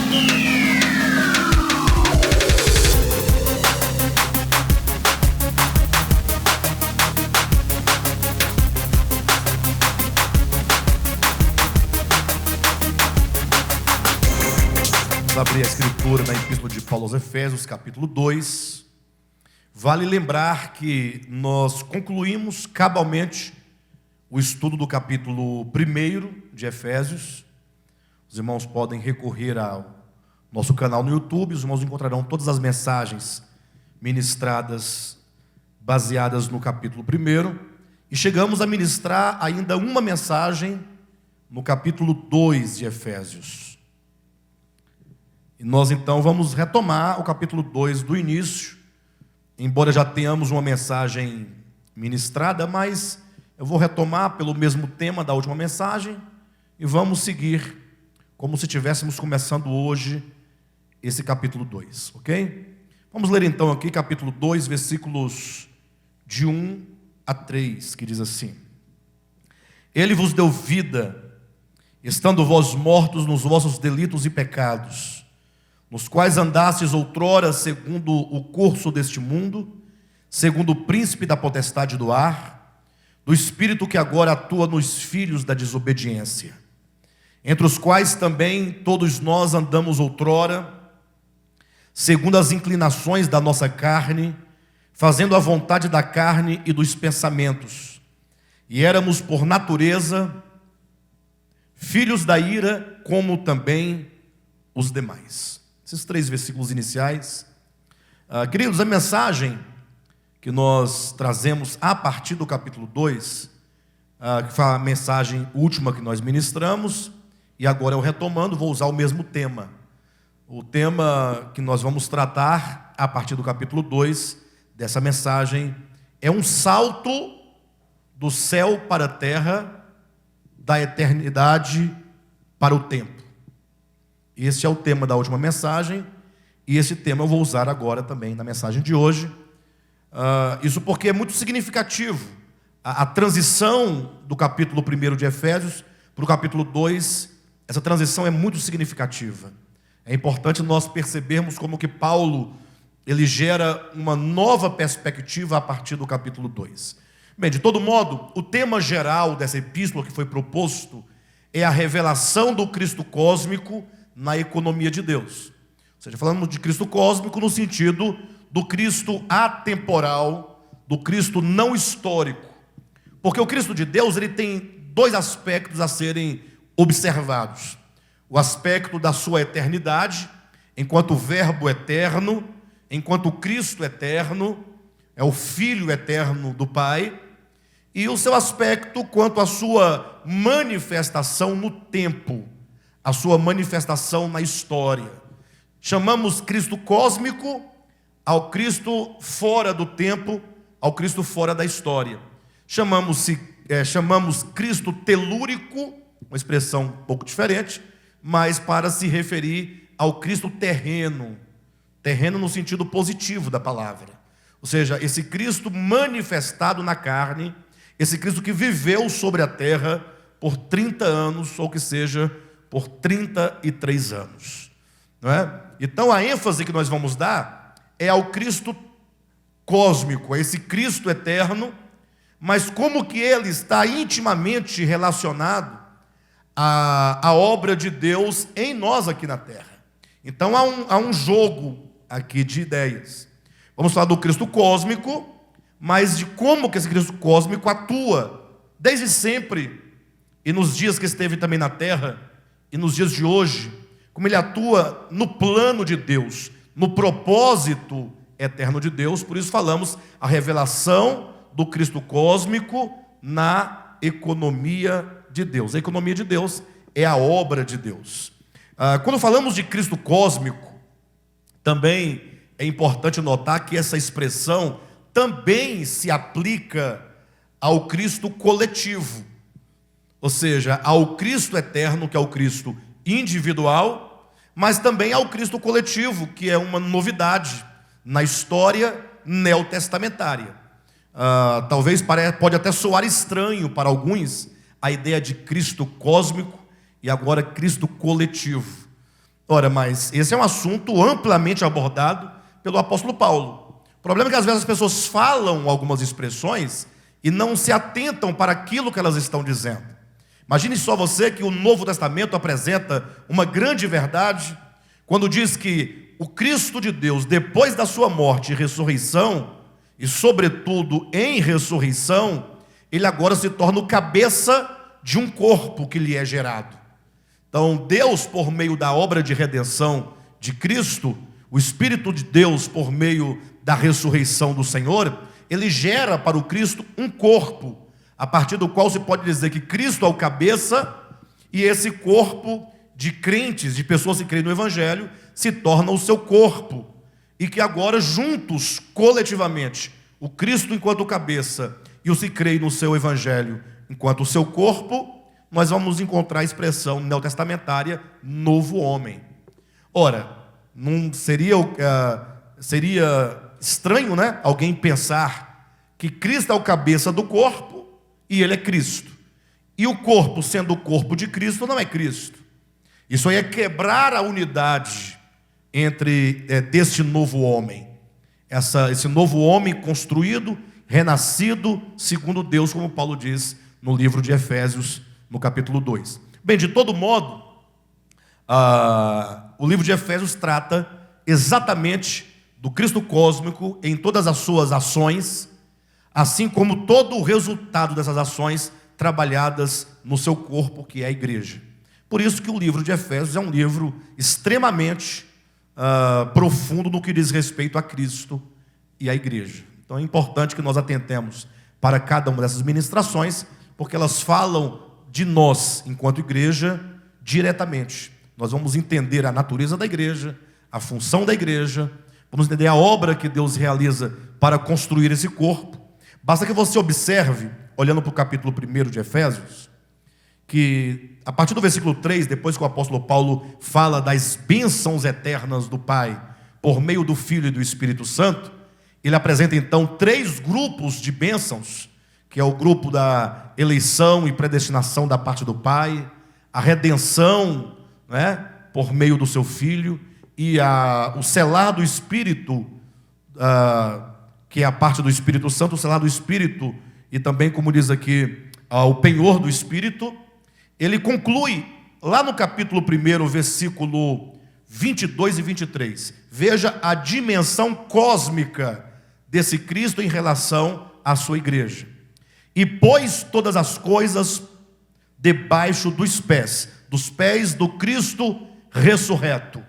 Vamos abrir a escritura na Epístola de Paulo aos Efésios, capítulo 2. Vale lembrar que nós concluímos cabalmente o estudo do capítulo 1 de Efésios. Os irmãos podem recorrer ao nosso canal no YouTube, os irmãos encontrarão todas as mensagens ministradas baseadas no capítulo 1. E chegamos a ministrar ainda uma mensagem no capítulo 2 de Efésios. E nós então vamos retomar o capítulo 2 do início, embora já tenhamos uma mensagem ministrada, mas eu vou retomar pelo mesmo tema da última mensagem e vamos seguir como se estivéssemos começando hoje esse capítulo 2, ok? Vamos ler então aqui capítulo 2, versículos de 1 a 3, que diz assim: Ele vos deu vida, estando vós mortos nos vossos delitos e pecados, nos quais andastes outrora segundo o curso deste mundo, segundo o príncipe da potestade do ar, do espírito que agora atua nos filhos da desobediência, entre os quais também todos nós andamos outrora, segundo as inclinações da nossa carne, fazendo a vontade da carne e dos pensamentos, e éramos por natureza filhos da ira, como também os demais. Esses 3 versículos iniciais. Queridos, a mensagem que nós trazemos a partir do capítulo 2, que foi a mensagem última que nós ministramos, e agora eu retomando, vou usar o mesmo tema. O tema que nós vamos tratar a partir do capítulo 2 dessa mensagem é um salto do céu para a terra, da eternidade para o tempo. Esse é o tema da última mensagem, e esse tema eu vou usar agora também na mensagem de hoje. Isso porque é muito significativo. A transição do capítulo 1 de Efésios para o capítulo 2, essa transição é muito significativa. É importante nós percebermos como que Paulo ele gera uma nova perspectiva a partir do capítulo 2. Bem, de todo modo, o tema geral dessa epístola que foi proposto é a revelação do Cristo cósmico na economia de Deus. Ou seja, falamos de Cristo cósmico no sentido do Cristo atemporal, do Cristo não histórico. Porque o Cristo de Deus ele tem 2 aspectos a serem observados. O aspecto da sua eternidade, enquanto Verbo eterno, enquanto Cristo eterno, é o Filho eterno do Pai, e o seu aspecto quanto à sua manifestação no tempo, a sua manifestação na história. Chamamos Cristo cósmico ao Cristo fora do tempo, ao Cristo fora da história. Chamamos Cristo telúrico, uma expressão um pouco diferente, mas para se referir ao Cristo terreno, terreno no sentido positivo da palavra. Ou seja, esse Cristo manifestado na carne, esse Cristo que viveu sobre a terra por 30 anos, ou que seja, por 33 anos. Não é? Então a ênfase que nós vamos dar é ao Cristo cósmico, a esse Cristo eterno, mas como que ele está intimamente relacionado à obra de Deus em nós aqui na terra. Então há um jogo aqui de ideias. Vamos falar do Cristo cósmico, mas de como que esse Cristo cósmico atua desde sempre e nos dias que esteve também na terra e nos dias de hoje, como ele atua no plano de Deus, no propósito eterno de Deus. Por isso falamos a revelação do Cristo cósmico na economia de Deus. A economia de Deus é a obra de Deus. Quando falamos de Cristo cósmico, também é importante notar que essa expressão também se aplica ao Cristo coletivo, ou seja, ao Cristo eterno, que é o Cristo individual, mas também ao Cristo coletivo, que é uma novidade na história neotestamentária. Talvez pode até soar estranho para alguns a ideia de Cristo cósmico e agora Cristo coletivo. Ora, mas esse é um assunto amplamente abordado pelo apóstolo Paulo. O problema é que às vezes as pessoas falam algumas expressões e não se atentam para aquilo que elas estão dizendo. Imagine só você que o Novo Testamento apresenta uma grande verdade quando diz que o Cristo de Deus, depois da sua morte e ressurreição, e sobretudo em ressurreição, ele agora se torna o cabeça de um corpo que lhe é gerado. Então, Deus, por meio da obra de redenção de Cristo, o Espírito de Deus, por meio da ressurreição do Senhor, ele gera para o Cristo um corpo, a partir do qual se pode dizer que Cristo é o cabeça, e esse corpo de crentes, de pessoas que creem no Evangelho, se torna o seu corpo, e que agora juntos, coletivamente, o Cristo enquanto cabeça e os que creem no seu Evangelho enquanto o seu corpo, nós vamos encontrar a expressão neotestamentária novo homem. Ora, não seria estranho, né, alguém pensar que Cristo é o cabeça do corpo e ele é Cristo, e o corpo, sendo o corpo de Cristo, não é Cristo. Isso aí é quebrar a unidade deste novo homem, esse novo homem construído, renascido segundo Deus, como Paulo diz no livro de Efésios, no capítulo 2. Bem, de todo modo, o livro de Efésios trata exatamente do Cristo cósmico em todas as suas ações, assim como todo o resultado dessas ações trabalhadas no seu corpo, que é a igreja. Por isso que o livro de Efésios é um livro extremamente profundo no que diz respeito a Cristo e à igreja. Então é importante que nós atentemos para cada uma dessas ministrações, porque elas falam de nós, enquanto igreja, diretamente. Nós vamos entender a natureza da igreja, a função da igreja, vamos entender a obra que Deus realiza para construir esse corpo. Basta que você observe, olhando para o capítulo 1 de Efésios, que a partir do versículo 3, depois que o apóstolo Paulo fala das bênçãos eternas do Pai, por meio do Filho e do Espírito Santo, ele apresenta então 3 grupos de bênçãos, que é o grupo da eleição e predestinação da parte do Pai, a redenção, né, por meio do seu Filho, e o selar do Espírito, que é a parte do Espírito Santo, o selar do Espírito, e também, como diz aqui, o penhor do Espírito. Ele conclui lá no capítulo 1, versículo 22 e 23. Veja a dimensão cósmica desse Cristo em relação à sua igreja. E pôs todas as coisas debaixo dos pés do Cristo ressurreto.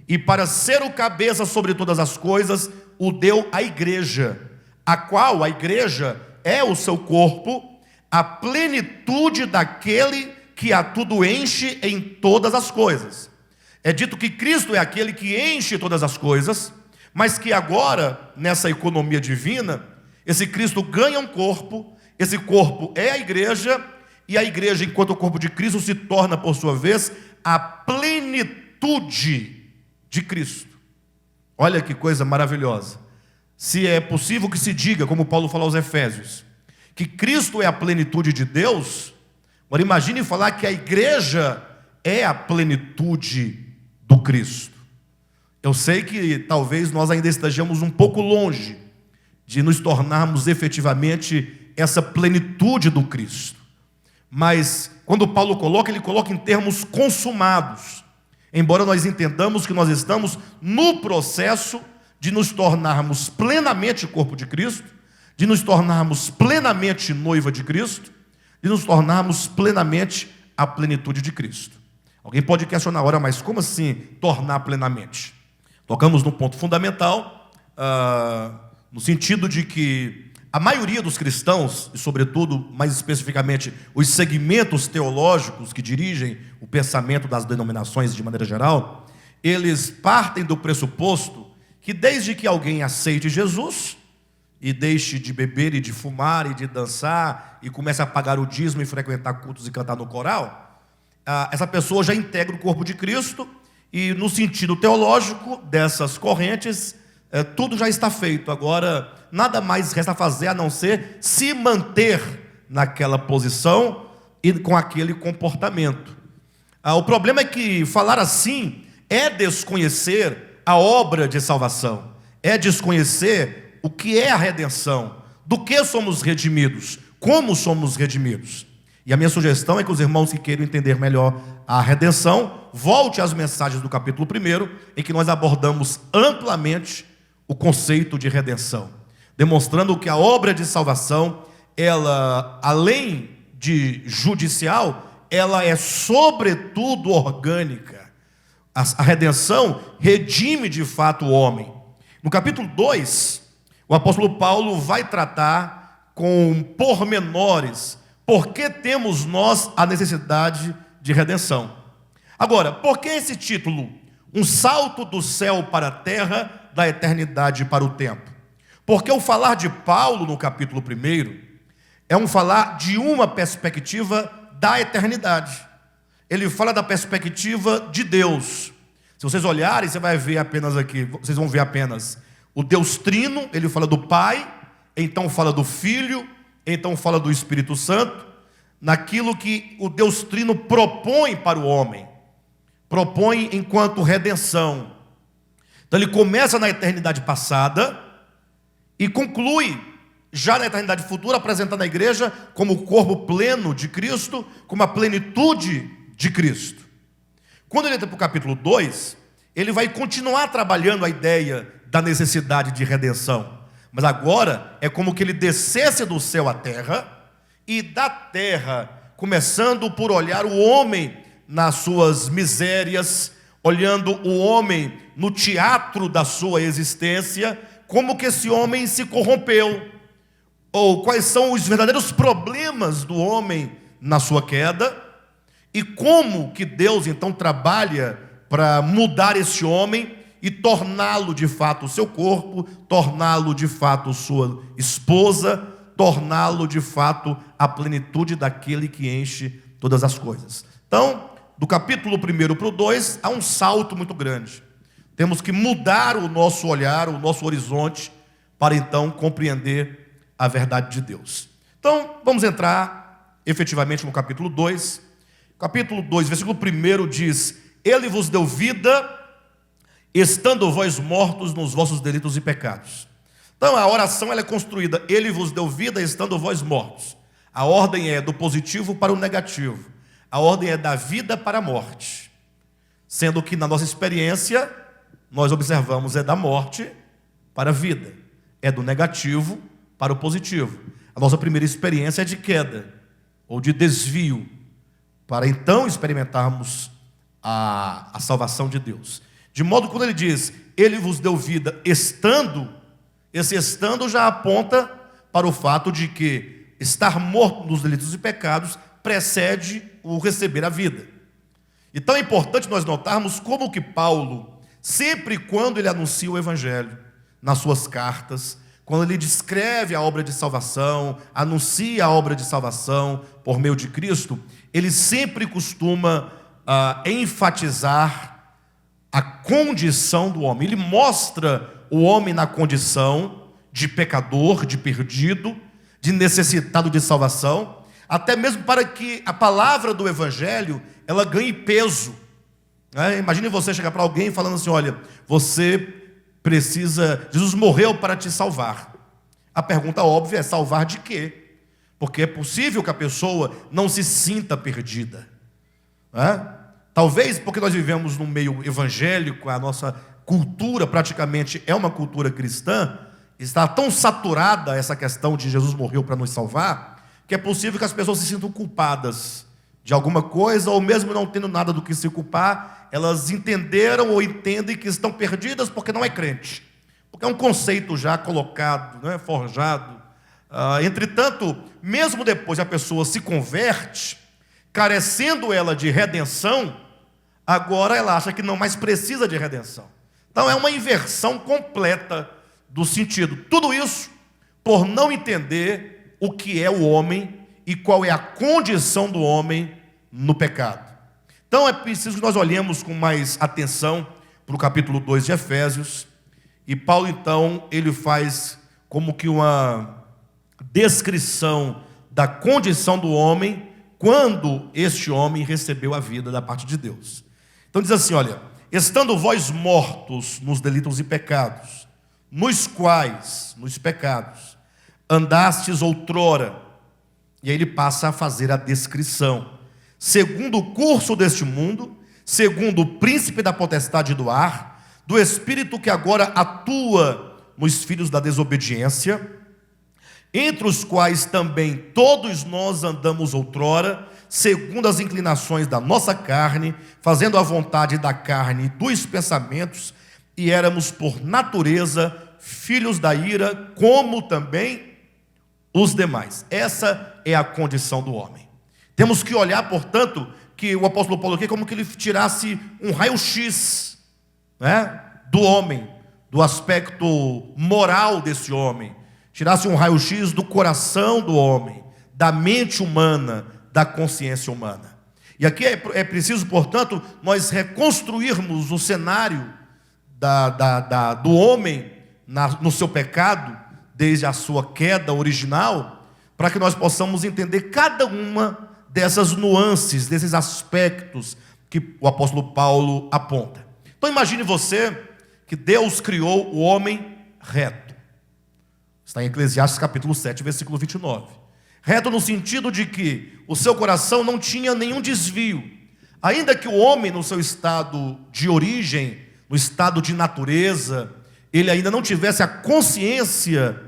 E para ser o cabeça sobre todas as coisas, o deu à igreja, a qual a igreja é o seu corpo, a plenitude daquele que a tudo enche em todas as coisas. É dito que Cristo é aquele que enche todas as coisas, mas que agora, nessa economia divina, esse Cristo ganha um corpo, esse corpo é a igreja, e a igreja, enquanto o corpo de Cristo, se torna, por sua vez, a plenitude de Cristo. Olha que coisa maravilhosa. Se é possível que se diga, como Paulo fala aos Efésios, que Cristo é a plenitude de Deus, agora imagine falar que a igreja é a plenitude do Cristo. Eu sei que talvez nós ainda estejamos um pouco longe de nos tornarmos efetivamente essa plenitude do Cristo. Mas quando Paulo coloca, ele coloca em termos consumados. Embora nós entendamos que nós estamos no processo de nos tornarmos plenamente corpo de Cristo, de nos tornarmos plenamente noiva de Cristo, de nos tornarmos plenamente a plenitude de Cristo. Alguém pode questionar, ora, mas como assim tornar plenamente? Tocamos num ponto fundamental, no sentido de que a maioria dos cristãos, e sobretudo, mais especificamente, os segmentos teológicos que dirigem o pensamento das denominações de maneira geral, eles partem do pressuposto que desde que alguém aceite Jesus e deixe de beber e de fumar e de dançar e comece a pagar o dízimo e frequentar cultos e cantar no coral, essa pessoa já integra o corpo de Cristo, e no sentido teológico dessas correntes, tudo já está feito. Agora nada mais resta fazer a não ser se manter naquela posição e com aquele comportamento. O problema é que falar assim é desconhecer a obra de salvação, é desconhecer o que é a redenção, do que somos redimidos, como somos redimidos. E a minha sugestão é que os irmãos que queiram entender melhor a redenção, volte às mensagens do capítulo 1, em que nós abordamos amplamente o conceito de redenção, demonstrando que a obra de salvação, ela, além de judicial, ela é sobretudo orgânica. A redenção redime de fato o homem. No capítulo 2, o apóstolo Paulo vai tratar com pormenores por que temos nós a necessidade de redenção. Agora, por que esse título? Um salto do céu para a terra, da eternidade para o tempo. Porque o falar de Paulo no capítulo 1 é um falar de uma perspectiva da eternidade. Ele fala da perspectiva de Deus. Se vocês olharem, você vai ver apenas aqui, vocês vão ver apenas o Deus Trino. Ele fala do Pai, então fala do Filho, então fala do Espírito Santo, naquilo que o Deus Trino propõe para o homem, propõe enquanto redenção. Então ele começa na eternidade passada e conclui já na eternidade futura, apresentando a igreja como o corpo pleno de Cristo, como a plenitude de Cristo. Quando ele entra para o capítulo 2, ele vai continuar trabalhando a ideia da necessidade de redenção. Mas agora é como que ele descesse do céu à terra, e da terra, começando por olhar o homem nas suas misérias, olhando o homem no teatro da sua existência, como que esse homem se corrompeu, ou quais são os verdadeiros problemas do homem na sua queda, e como que Deus então trabalha para mudar esse homem e torná-lo de fato o seu corpo, torná-lo de fato sua esposa, torná-lo de fato a plenitude daquele que enche todas as coisas. Então, do capítulo 1 para o 2, há um salto muito grande. Temos que mudar o nosso olhar, o nosso horizonte, para então compreender a verdade de Deus. Então, vamos entrar efetivamente no capítulo 2. Capítulo 2, versículo 1 diz: Ele vos deu vida, estando vós mortos nos vossos delitos e pecados. Então a oração ela é construída: Ele vos deu vida, estando vós mortos. A ordem é do positivo para o negativo. A ordem é da vida para a morte. Sendo que na nossa experiência, nós observamos é da morte para a vida. É do negativo para o positivo. A nossa primeira experiência é de queda, ou de desvio, para então experimentarmos a salvação de Deus. De modo que quando ele diz, Ele vos deu vida estando, esse estando já aponta para o fato de que estar morto nos delitos e pecados precede o receber a vida. Então é importante nós notarmos como que Paulo, sempre quando ele anuncia o Evangelho, nas suas cartas, quando ele descreve a obra de salvação, anuncia a obra de salvação por meio de Cristo, ele sempre costuma enfatizar a condição do homem. Ele mostra o homem na condição de pecador, de perdido, de necessitado de salvação, até mesmo para que a palavra do Evangelho ela ganhe peso. Imagine você chegar para alguém falando assim: olha, você precisa, Jesus morreu para te salvar. A pergunta óbvia é: salvar de quê? Porque é possível que a pessoa não se sinta perdida. Talvez porque nós vivemos num meio evangélico, a nossa cultura praticamente é uma cultura cristã, está tão saturada essa questão de Jesus morreu para nos salvar, que é possível que as pessoas se sintam culpadas de alguma coisa, ou mesmo não tendo nada do que se culpar, elas entenderam ou entendem que estão perdidas porque não é crente. Porque é um conceito já colocado, forjado. Entretanto, mesmo depois a pessoa se converte, carecendo ela de redenção, agora ela acha que não mais precisa de redenção. Então é uma inversão completa do sentido. Tudo isso por não entender o que é o homem e qual é a condição do homem no pecado. Então é preciso que nós olhemos com mais atenção para o capítulo 2 de Efésios. E Paulo então, ele faz como que uma descrição da condição do homem quando este homem recebeu a vida da parte de Deus. Então diz assim, olha: estando vós mortos nos delitos e pecados, nos quais, nos pecados, andastes outrora. E aí ele passa a fazer a descrição. Segundo o curso deste mundo, segundo o príncipe da potestade do ar, do espírito que agora atua nos filhos da desobediência, entre os quais também todos nós andamos outrora, segundo as inclinações da nossa carne, fazendo a vontade da carne e dos pensamentos, e éramos por natureza filhos da ira, como também os demais. Essa é a condição do homem. Temos que olhar, portanto, que o apóstolo Paulo aqui, como que ele tirasse um raio-x, né, do homem, do aspecto moral desse homem, tirasse um raio-x do coração do homem, da mente humana, da consciência humana. E aqui é preciso, portanto, nós reconstruirmos o cenário do homem no seu pecado, desde a sua queda original, para que nós possamos entender cada uma dessas nuances, desses aspectos que o apóstolo Paulo aponta. Então imagine você que Deus criou o homem reto. Está em Eclesiastes capítulo 7, versículo 29. Reto no sentido de que o seu coração não tinha nenhum desvio. Ainda que o homem, no seu estado de origem, no estado de natureza, ele ainda não tivesse a consciência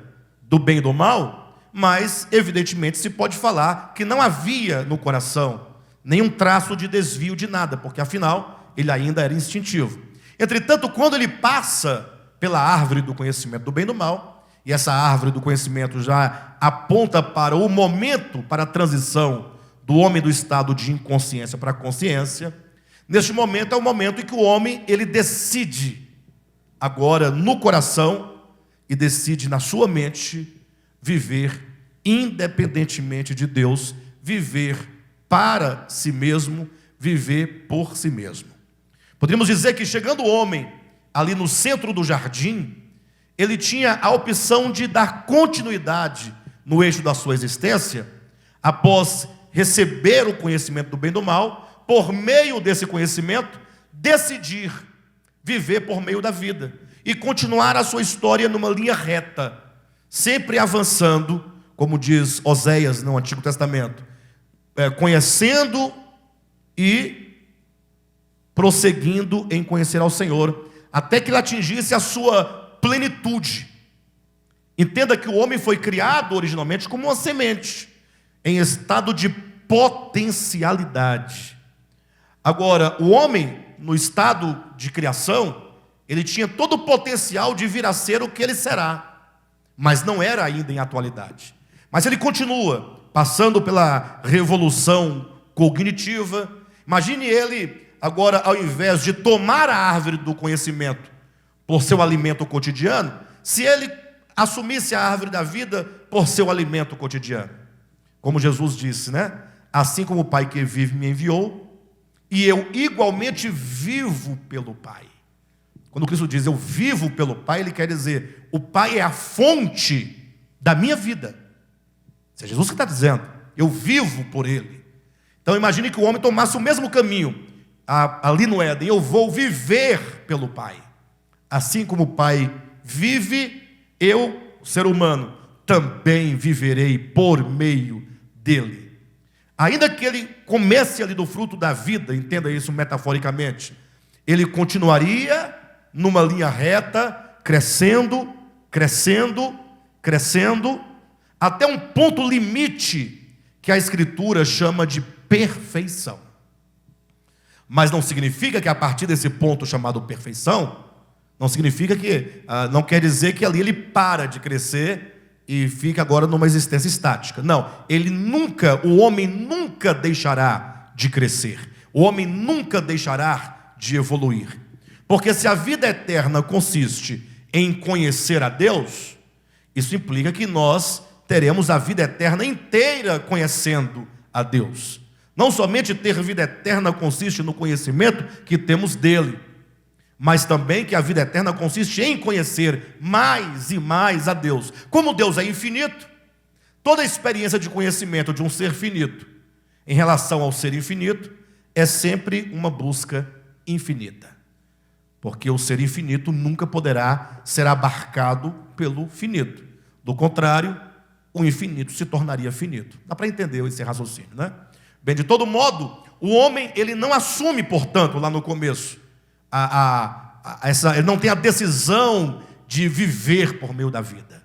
do bem e do mal, mas, evidentemente, se pode falar que não havia no coração nenhum traço de desvio de nada, porque, afinal, ele ainda era instintivo. Entretanto, quando ele passa pela árvore do conhecimento do bem e do mal, e essa árvore do conhecimento já aponta para o momento, para a transição do homem do estado de inconsciência para a consciência, neste momento é o momento em que o homem ele decide agora no coração e decide na sua mente viver independentemente de Deus, viver para si mesmo, viver por si mesmo. Poderíamos dizer que chegando o homem ali no centro do jardim, ele tinha a opção de dar continuidade no eixo da sua existência, após receber o conhecimento do bem e do mal, por meio desse conhecimento, decidir viver por meio da vida e continuar a sua história numa linha reta, sempre avançando, como diz Oséias no Antigo Testamento, conhecendo e prosseguindo em conhecer ao Senhor, até que ele atingisse a sua plenitude. Entenda que o homem foi criado originalmente como uma semente, em estado de potencialidade. Agora, o homem, no estado de criação, ele tinha todo o potencial de vir a ser o que ele será, mas não era ainda em atualidade. Mas ele continua passando pela revolução cognitiva. Imagine ele agora, ao invés de tomar a árvore do conhecimento por seu alimento cotidiano, se ele assumisse a árvore da vida por seu alimento cotidiano. Como Jesus disse, né? Assim como o Pai que vive me enviou, e eu igualmente vivo pelo Pai. Quando Cristo diz eu vivo pelo Pai, ele quer dizer, o Pai é a fonte da minha vida. Isso é Jesus que está dizendo, eu vivo por Ele. Então imagine que o homem tomasse o mesmo caminho, ali no Éden, eu vou viver pelo Pai. Assim como o Pai vive, eu, ser humano, também viverei por meio dele. Ainda que ele comece ali do fruto da vida, entenda isso metaforicamente, ele continuaria numa linha reta, crescendo, crescendo, crescendo, até um ponto limite que a Escritura chama de perfeição. Mas não significa que a partir desse ponto chamado perfeição, não significa que, não quer dizer que ali ele para de crescer e fica agora numa existência estática. Não, o homem nunca deixará de crescer. O homem nunca deixará de evoluir. Porque se a vida eterna consiste em conhecer a Deus, isso implica que nós teremos a vida eterna inteira conhecendo a Deus. Não somente ter vida eterna consiste no conhecimento que temos dele, mas também que a vida eterna consiste em conhecer mais e mais a Deus. Como Deus é infinito, toda a experiência de conhecimento de um ser finito em relação ao ser infinito é sempre uma busca infinita. porque o ser infinito nunca poderá ser abarcado pelo finito. Do contrário, o infinito se tornaria finito. Dá para entender esse raciocínio, né? Bem, de todo modo, o homem, ele não assume, portanto, lá no começo, ele não tem a decisão de viver por meio da vida.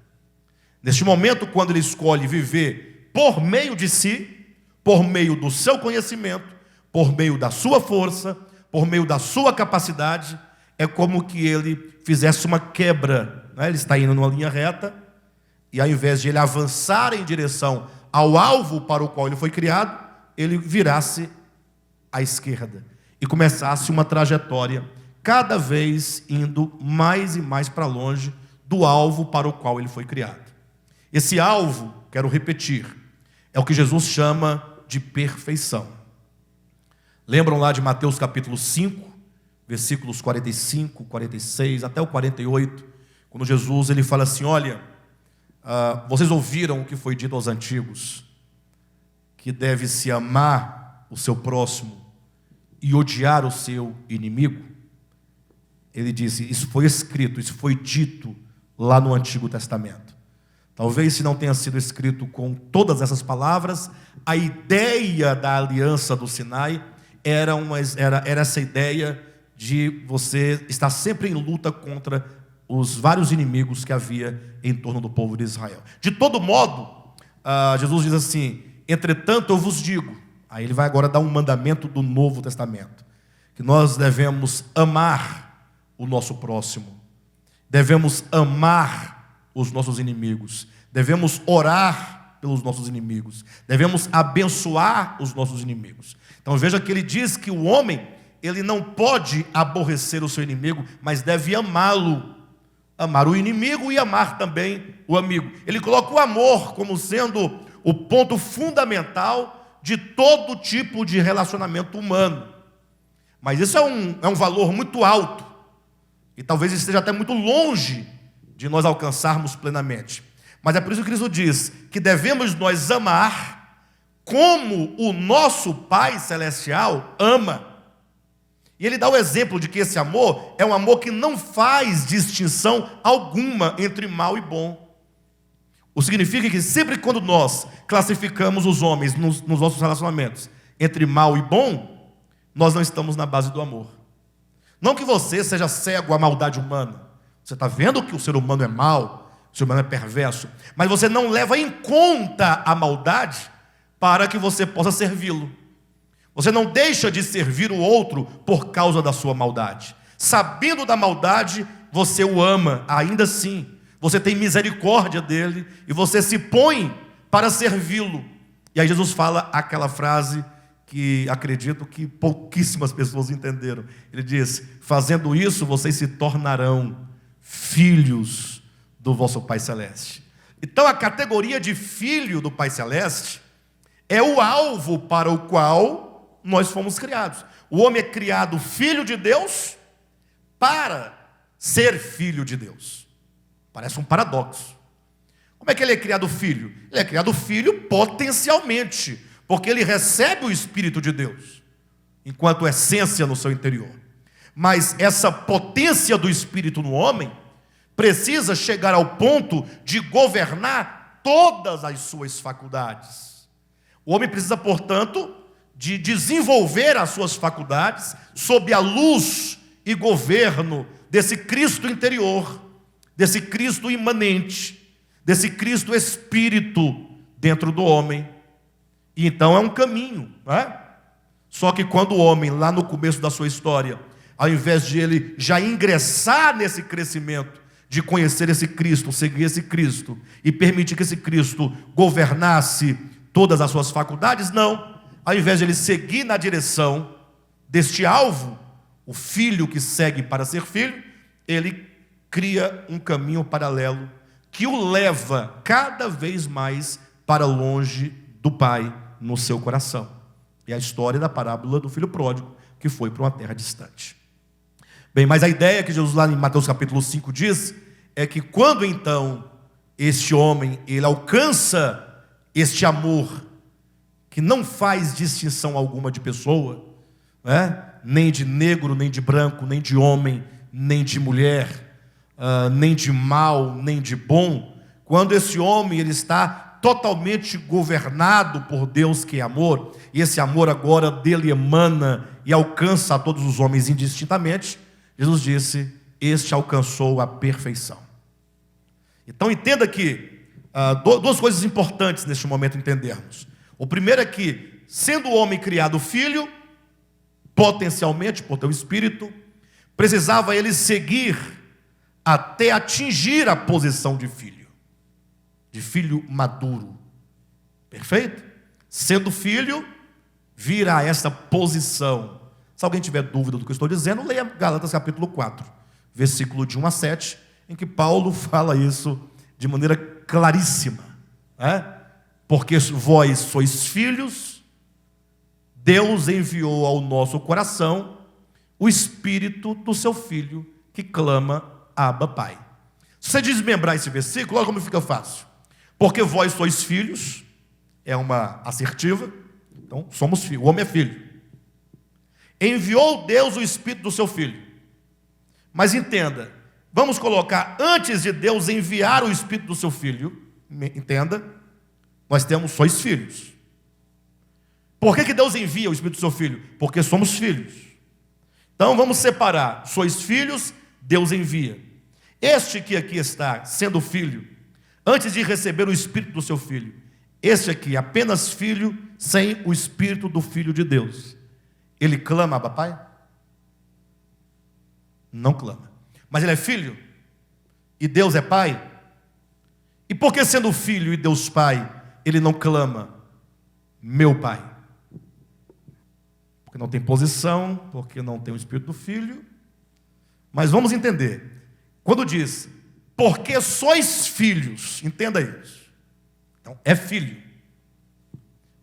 Neste momento, quando ele escolhe viver por meio de si, por meio do seu conhecimento, por meio da sua força, por meio da sua capacidade, é como que ele fizesse uma quebra, né? Ele está indo numa linha reta, e ao invés de ele avançar em direção ao alvo para o qual ele foi criado, ele virasse à esquerda e começasse uma trajetória cada vez indo mais e mais para longe do alvo para o qual ele foi criado. Esse alvo, quero repetir, é o que Jesus chama de perfeição. Lembram lá de Mateus capítulo 5, versículos 45, 46, até o 48, quando Jesus ele fala assim: olha, vocês ouviram o que foi dito aos antigos, que deve-se amar o seu próximo e odiar o seu inimigo. Ele disse, isso foi escrito, isso foi dito lá no Antigo Testamento. Talvez se não tenha sido escrito com todas essas palavras, a ideia da aliança do Sinai era essa ideia de você estar sempre em luta contra os vários inimigos que havia em torno do povo de Israel. De todo modo, Jesus diz assim: entretanto eu vos digo, aí ele vai agora dar um mandamento do Novo Testamento, que nós devemos amar o nosso próximo, devemos amar os nossos inimigos, devemos orar pelos nossos inimigos, devemos abençoar os nossos inimigos. Então veja que ele diz que o homem, ele não pode aborrecer o seu inimigo, mas deve amá-lo, amar o inimigo e amar também o amigo. Ele coloca o amor como sendo o ponto fundamental de todo tipo de relacionamento humano. Mas isso é um valor muito alto, e talvez esteja até muito longe de nós alcançarmos plenamente. Mas é por isso que Cristo diz que devemos nós amar como o nosso Pai Celestial ama. E ele dá o exemplo de que esse amor é um amor que não faz distinção alguma entre mal e bom. O que significa que sempre quando nós classificamos os homens nos nossos relacionamentos entre mal e bom, nós não estamos na base do amor. Não que você seja cego à maldade humana. Você está vendo que o ser humano é mau, o ser humano é perverso, mas você não leva em conta a maldade para que você possa servi-lo. Você não deixa de servir o outro por causa da sua maldade. Sabendo da maldade, você o ama, ainda assim. Você tem misericórdia dele e você se põe para servi-lo. E aí Jesus fala aquela frase que acredito que pouquíssimas pessoas entenderam. Ele diz: fazendo isso, vocês se tornarão filhos do vosso Pai Celeste. Então a categoria de filho do Pai Celeste é o alvo para o qual nós fomos criados. O homem é criado filho de Deus para ser filho de Deus. Parece um paradoxo. Como é que ele é criado filho? Ele é criado filho potencialmente, porque ele recebe o Espírito de Deus enquanto essência no seu interior. Mas essa potência do Espírito no homem precisa chegar ao ponto de governar todas as suas faculdades. O homem precisa, portanto, de desenvolver as suas faculdades sob a luz e governo desse Cristo interior, desse Cristo imanente, desse Cristo Espírito dentro do homem. E então é um caminho, não é? Só que quando o homem, lá no começo da sua história, ao invés de ele já ingressar nesse crescimento, de conhecer esse Cristo, seguir esse Cristo, e permitir que esse Cristo governasse todas as suas faculdades, não. Ao invés de ele seguir na direção deste alvo, o filho que segue para ser filho, ele cria um caminho paralelo que o leva cada vez mais para longe do Pai no seu coração. É a história da parábola do filho pródigo que foi para uma terra distante. Bem, mas a ideia que Jesus lá em Mateus capítulo 5 diz é que quando então este homem ele alcança este amor que não faz distinção alguma de pessoa, né? Nem de negro, nem de branco, nem de homem, nem de mulher, nem de mal, nem de bom, quando esse homem ele está totalmente governado por Deus que é amor, e esse amor agora dele emana e alcança a todos os homens indistintamente, Jesus disse: este alcançou a perfeição. Então entenda que duas coisas importantes neste momento entendermos. O primeiro é que, sendo o homem criado filho, potencialmente por teu espírito, precisava ele seguir até atingir a posição de filho maduro. Perfeito? Sendo filho, vira a essa posição. Se alguém tiver dúvida do que eu estou dizendo, leia Gálatas capítulo 4, versículo de 1 a 7, em que Paulo fala isso de maneira claríssima, né? Porque vós sois filhos, Deus enviou ao nosso coração o Espírito do seu Filho, que clama: Abba, Pai. Se você desmembrar esse versículo, olha como fica fácil. Porque vós sois filhos, é uma assertiva, então somos filhos, o homem é filho. Enviou Deus o Espírito do seu Filho. Mas entenda, vamos colocar antes de Deus enviar o Espírito do seu Filho, entenda, nós temos sois filhos. Por que Deus envia o Espírito do seu Filho? Porque somos filhos. Então vamos separar: sois filhos, Deus envia. Este que aqui está sendo filho, antes de receber o Espírito do seu Filho, este aqui, apenas filho, sem o Espírito do Filho de Deus, ele clama: Abba, Pai? Não clama. Mas ele é filho, e Deus é Pai. E por que, sendo filho e Deus Pai, ele não clama: meu Pai? Porque não tem posição, porque não tem o Espírito do Filho. Mas vamos entender, quando diz: porque sois filhos, entenda isso. Então, é filho.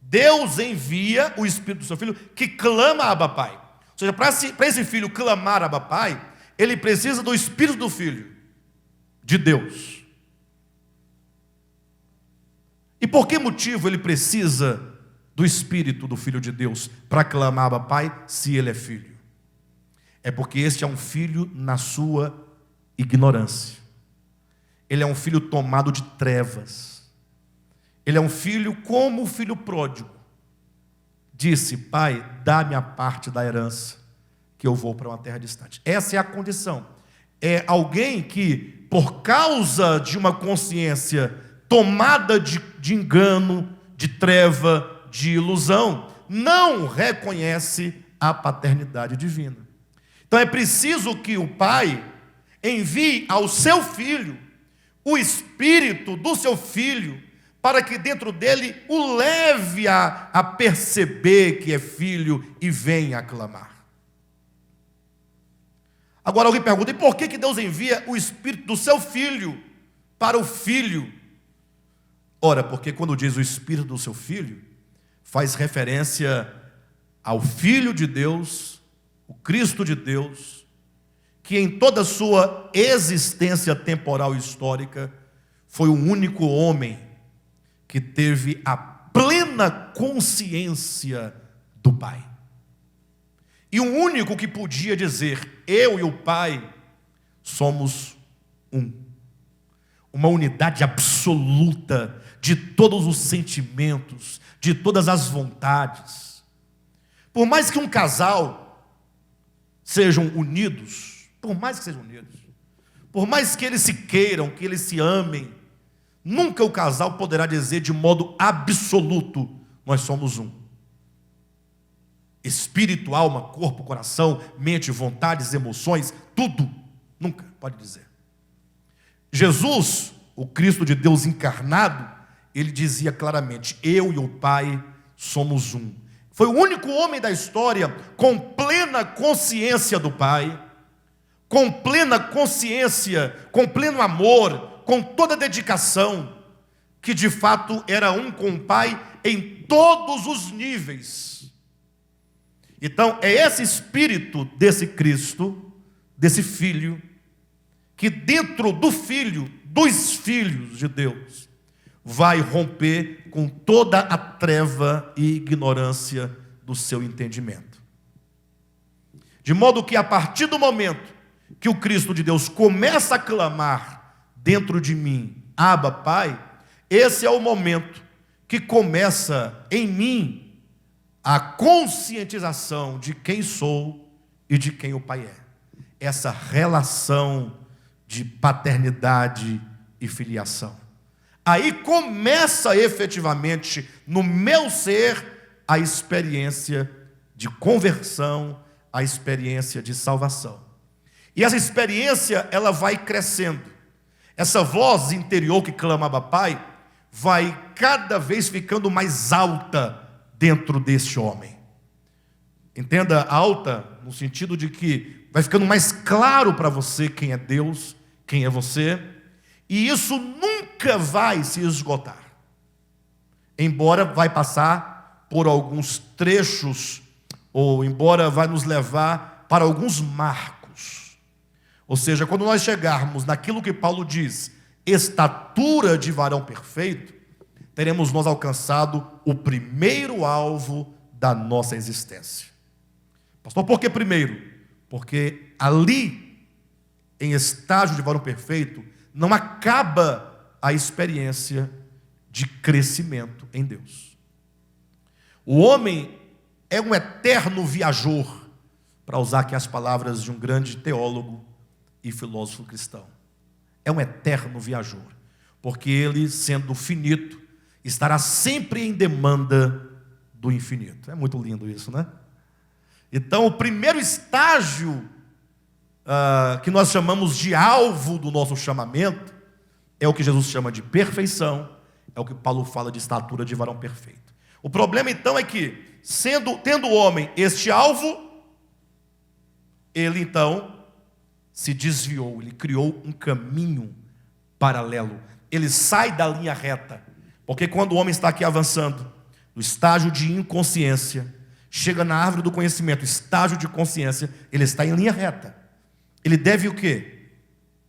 Deus envia o Espírito do seu Filho, que clama: Abba, Pai. Ou seja, para esse filho clamar Abba, Pai, ele precisa do Espírito do Filho, de Deus. E por que motivo ele precisa do Espírito do Filho de Deus para clamar Abba, Pai, se ele é filho? É porque este é um filho na sua ignorância. Ele é um filho tomado de trevas. Ele é um filho como o filho pródigo. Disse: Pai, dá-me a parte da herança, que eu vou para uma terra distante. Essa é a condição. É alguém que, por causa de uma consciência tomada de engano, de treva, de ilusão, não reconhece a paternidade divina. Então é preciso que o Pai envie ao seu filho o Espírito do seu filho, para que dentro dele o leve a perceber que é filho e venha a clamar. Agora alguém pergunta: e por que Deus envia o Espírito do seu filho para o filho? Ora, porque quando diz o Espírito do seu filho, faz referência ao Filho de Deus, o Cristo de Deus, que em toda a sua existência temporal e histórica foi o único homem que teve a plena consciência do Pai. E o único que podia dizer: eu e o Pai somos um. Uma unidade absoluta de todos os sentimentos, de todas as vontades. Por mais que um casal sejam unidos, por mais que eles se queiram, que eles se amem, nunca o casal poderá dizer de modo absoluto: nós somos um. Espírito, alma, corpo, coração, mente, vontades, emoções, tudo, nunca pode dizer. Jesus, o Cristo de Deus encarnado, ele dizia claramente: eu e o Pai somos um. Foi o único homem da história com plena consciência do Pai, com plena consciência, com pleno amor, com toda dedicação, que de fato era um com o Pai em todos os níveis. Então é esse Espírito desse Cristo, desse Filho, que dentro do Filho, dos filhos de Deus, vai romper com toda a treva e ignorância do seu entendimento. De modo que a partir do momento que o Cristo de Deus começa a clamar dentro de mim, Abba, Pai, esse é o momento que começa em mim a conscientização de quem sou e de quem o Pai é. Essa relação de paternidade e filiação. Aí começa efetivamente no meu ser a experiência de conversão, a experiência de salvação. E essa experiência, ela vai crescendo. Essa voz interior que clama Abba Pai, vai cada vez ficando mais alta dentro deste homem. Entenda alta no sentido de que vai ficando mais claro para você quem é Deus, quem é você, e isso nunca vai se esgotar. Embora vai passar por alguns trechos, ou embora vai nos levar para alguns marcos. Ou seja, quando nós chegarmos naquilo que Paulo diz, estatura de varão perfeito, teremos nós alcançado o primeiro alvo da nossa existência. Pastor, por que primeiro? Porque ali, em estágio de varão perfeito, não acaba a experiência de crescimento em Deus. O homem é um eterno viajor, para usar aqui as palavras de um grande teólogo e filósofo cristão. É um eterno viajor, porque ele, sendo finito, estará sempre em demanda do infinito. É muito lindo isso, né? Então, o primeiro estágio que nós chamamos de alvo do nosso chamamento é o que Jesus chama de perfeição, é o que Paulo fala de estatura de varão perfeito. O problema então é que, tendo o homem este alvo, ele então se desviou, ele criou um caminho paralelo, ele sai da linha reta, porque quando o homem está aqui avançando, no estágio de inconsciência, chega na árvore do conhecimento, estágio de consciência, ele está em linha reta. Ele deve o quê?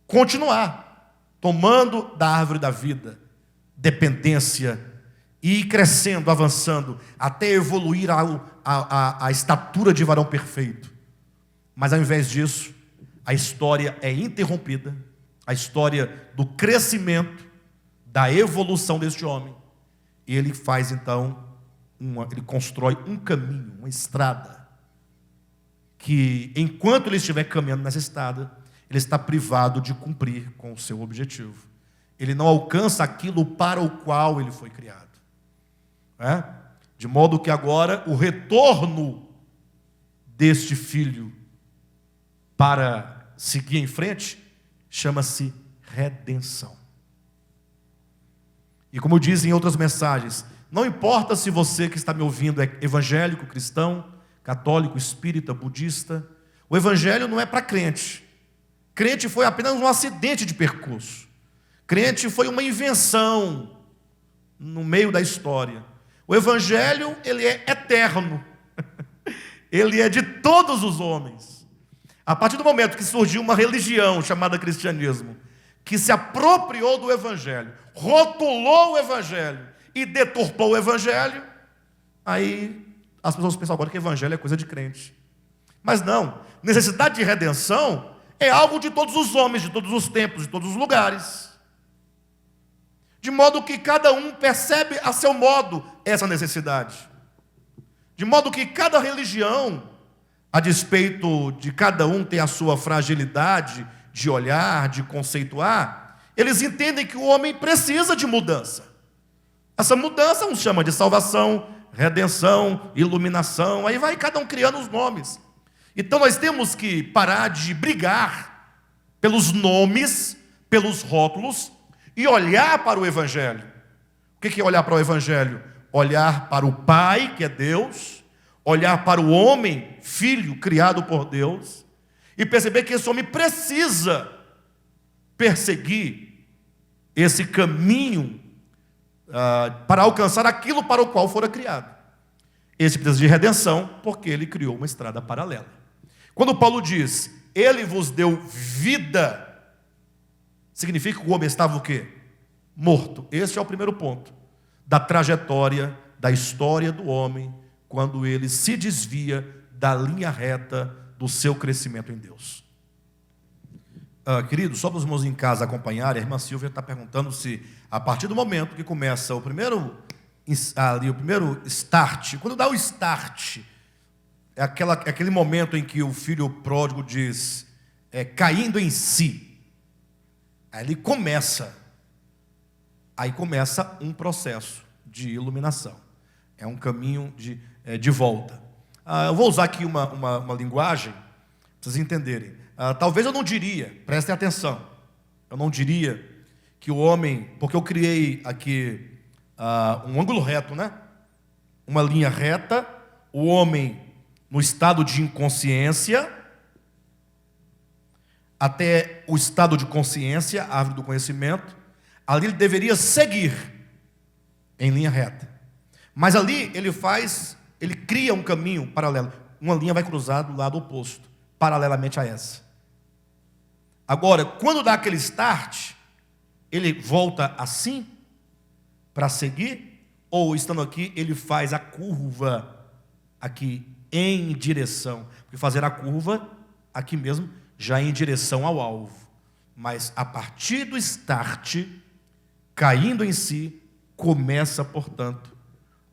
Continuar tomando da árvore da vida, dependência, e ir crescendo, avançando, até evoluir a estatura de varão perfeito. Mas ao invés disso, a história é interrompida, a história do crescimento, da evolução deste homem. E ele faz então, ele constrói um caminho, uma estrada, que enquanto ele estiver caminhando nessa estrada, ele está privado de cumprir com o seu objetivo. Ele não alcança aquilo para o qual ele foi criado. De modo que agora o retorno deste filho para seguir em frente chama-se redenção. E como eu disse em outras mensagens, não importa se você que está me ouvindo é evangélico, cristão, católico, espírita, budista, o evangelho não é para crente. Crente foi apenas um acidente de percurso. Crente foi uma invenção no meio da história. O evangelho, ele é eterno. Ele é de todos os homens. A partir do momento que surgiu uma religião chamada cristianismo, que se apropriou do evangelho, rotulou o evangelho e deturpou o evangelho, aí as pessoas pensam agora que evangelho é coisa de crente. Mas não, necessidade de redenção é algo de todos os homens, de todos os tempos, de todos os lugares. De modo que cada um percebe a seu modo essa necessidade. De modo que cada religião, a despeito de cada um ter a sua fragilidade de olhar, de conceituar, eles entendem que o homem precisa de mudança. Essa mudança uns chama de salvação, redenção, iluminação, aí vai cada um criando os nomes. Então nós temos que parar de brigar pelos nomes, pelos rótulos, e olhar para o Evangelho. O que é olhar para o Evangelho? Olhar para o Pai, que é Deus, olhar para o homem, filho, criado por Deus, e perceber que esse homem precisa perseguir esse caminho para alcançar aquilo para o qual fora criado. Esse precisa de redenção, porque ele criou uma estrada paralela. Quando Paulo diz, ele vos deu vida, significa que o homem estava o quê? Morto. Esse é o primeiro ponto da trajetória, da história do homem, quando ele se desvia da linha reta do seu crescimento em Deus. querido, só para os irmãos em casa acompanharem, a irmã Silvia está perguntando se, a partir do momento que começa o primeiro start, quando dá o start, é aquele momento em que o filho pródigo diz, caindo em si, aí começa um processo de iluminação, é um caminho de volta. Eu vou usar aqui uma linguagem, para vocês entenderem. Talvez eu não diria, prestem atenção, eu não diria que o homem, porque eu criei aqui um ângulo reto, né? Uma linha reta, o homem no estado de inconsciência, até o estado de consciência, a árvore do conhecimento, ali ele deveria seguir em linha reta. Mas ali ele cria um caminho paralelo, uma linha vai cruzar do lado oposto, paralelamente a essa. Agora, quando dá aquele start, ele volta assim para seguir, ou estando aqui, ele faz a curva aqui em direção, porque fazer a curva aqui mesmo já é em direção ao alvo, mas a partir do start, caindo em si, começa, portanto,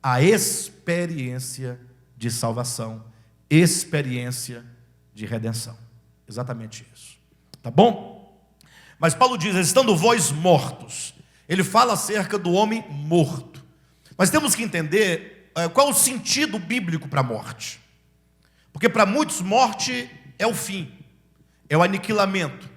a experiência de salvação, experiência de redenção. Exatamente isso. Tá bom? Mas Paulo diz, estando vós mortos, ele fala acerca do homem morto. Mas temos que entender qual é o sentido bíblico para a morte. Porque para muitos morte é o fim, é o aniquilamento,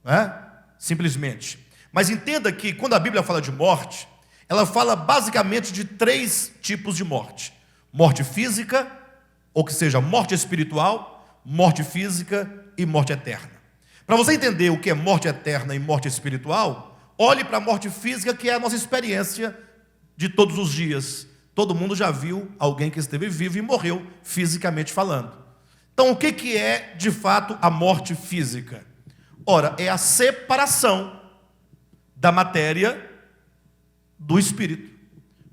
né? Simplesmente. Mas entenda que quando a Bíblia fala de morte, ela fala basicamente de 3 tipos de morte. Morte física, ou que seja, morte espiritual, morte física e morte eterna. Para você entender o que é morte eterna e morte espiritual, olhe para a morte física, que é a nossa experiência de todos os dias. Todo mundo já viu alguém que esteve vivo e morreu, fisicamente falando. Então, o que é, de fato, a morte física? Ora, é a separação da matéria do espírito.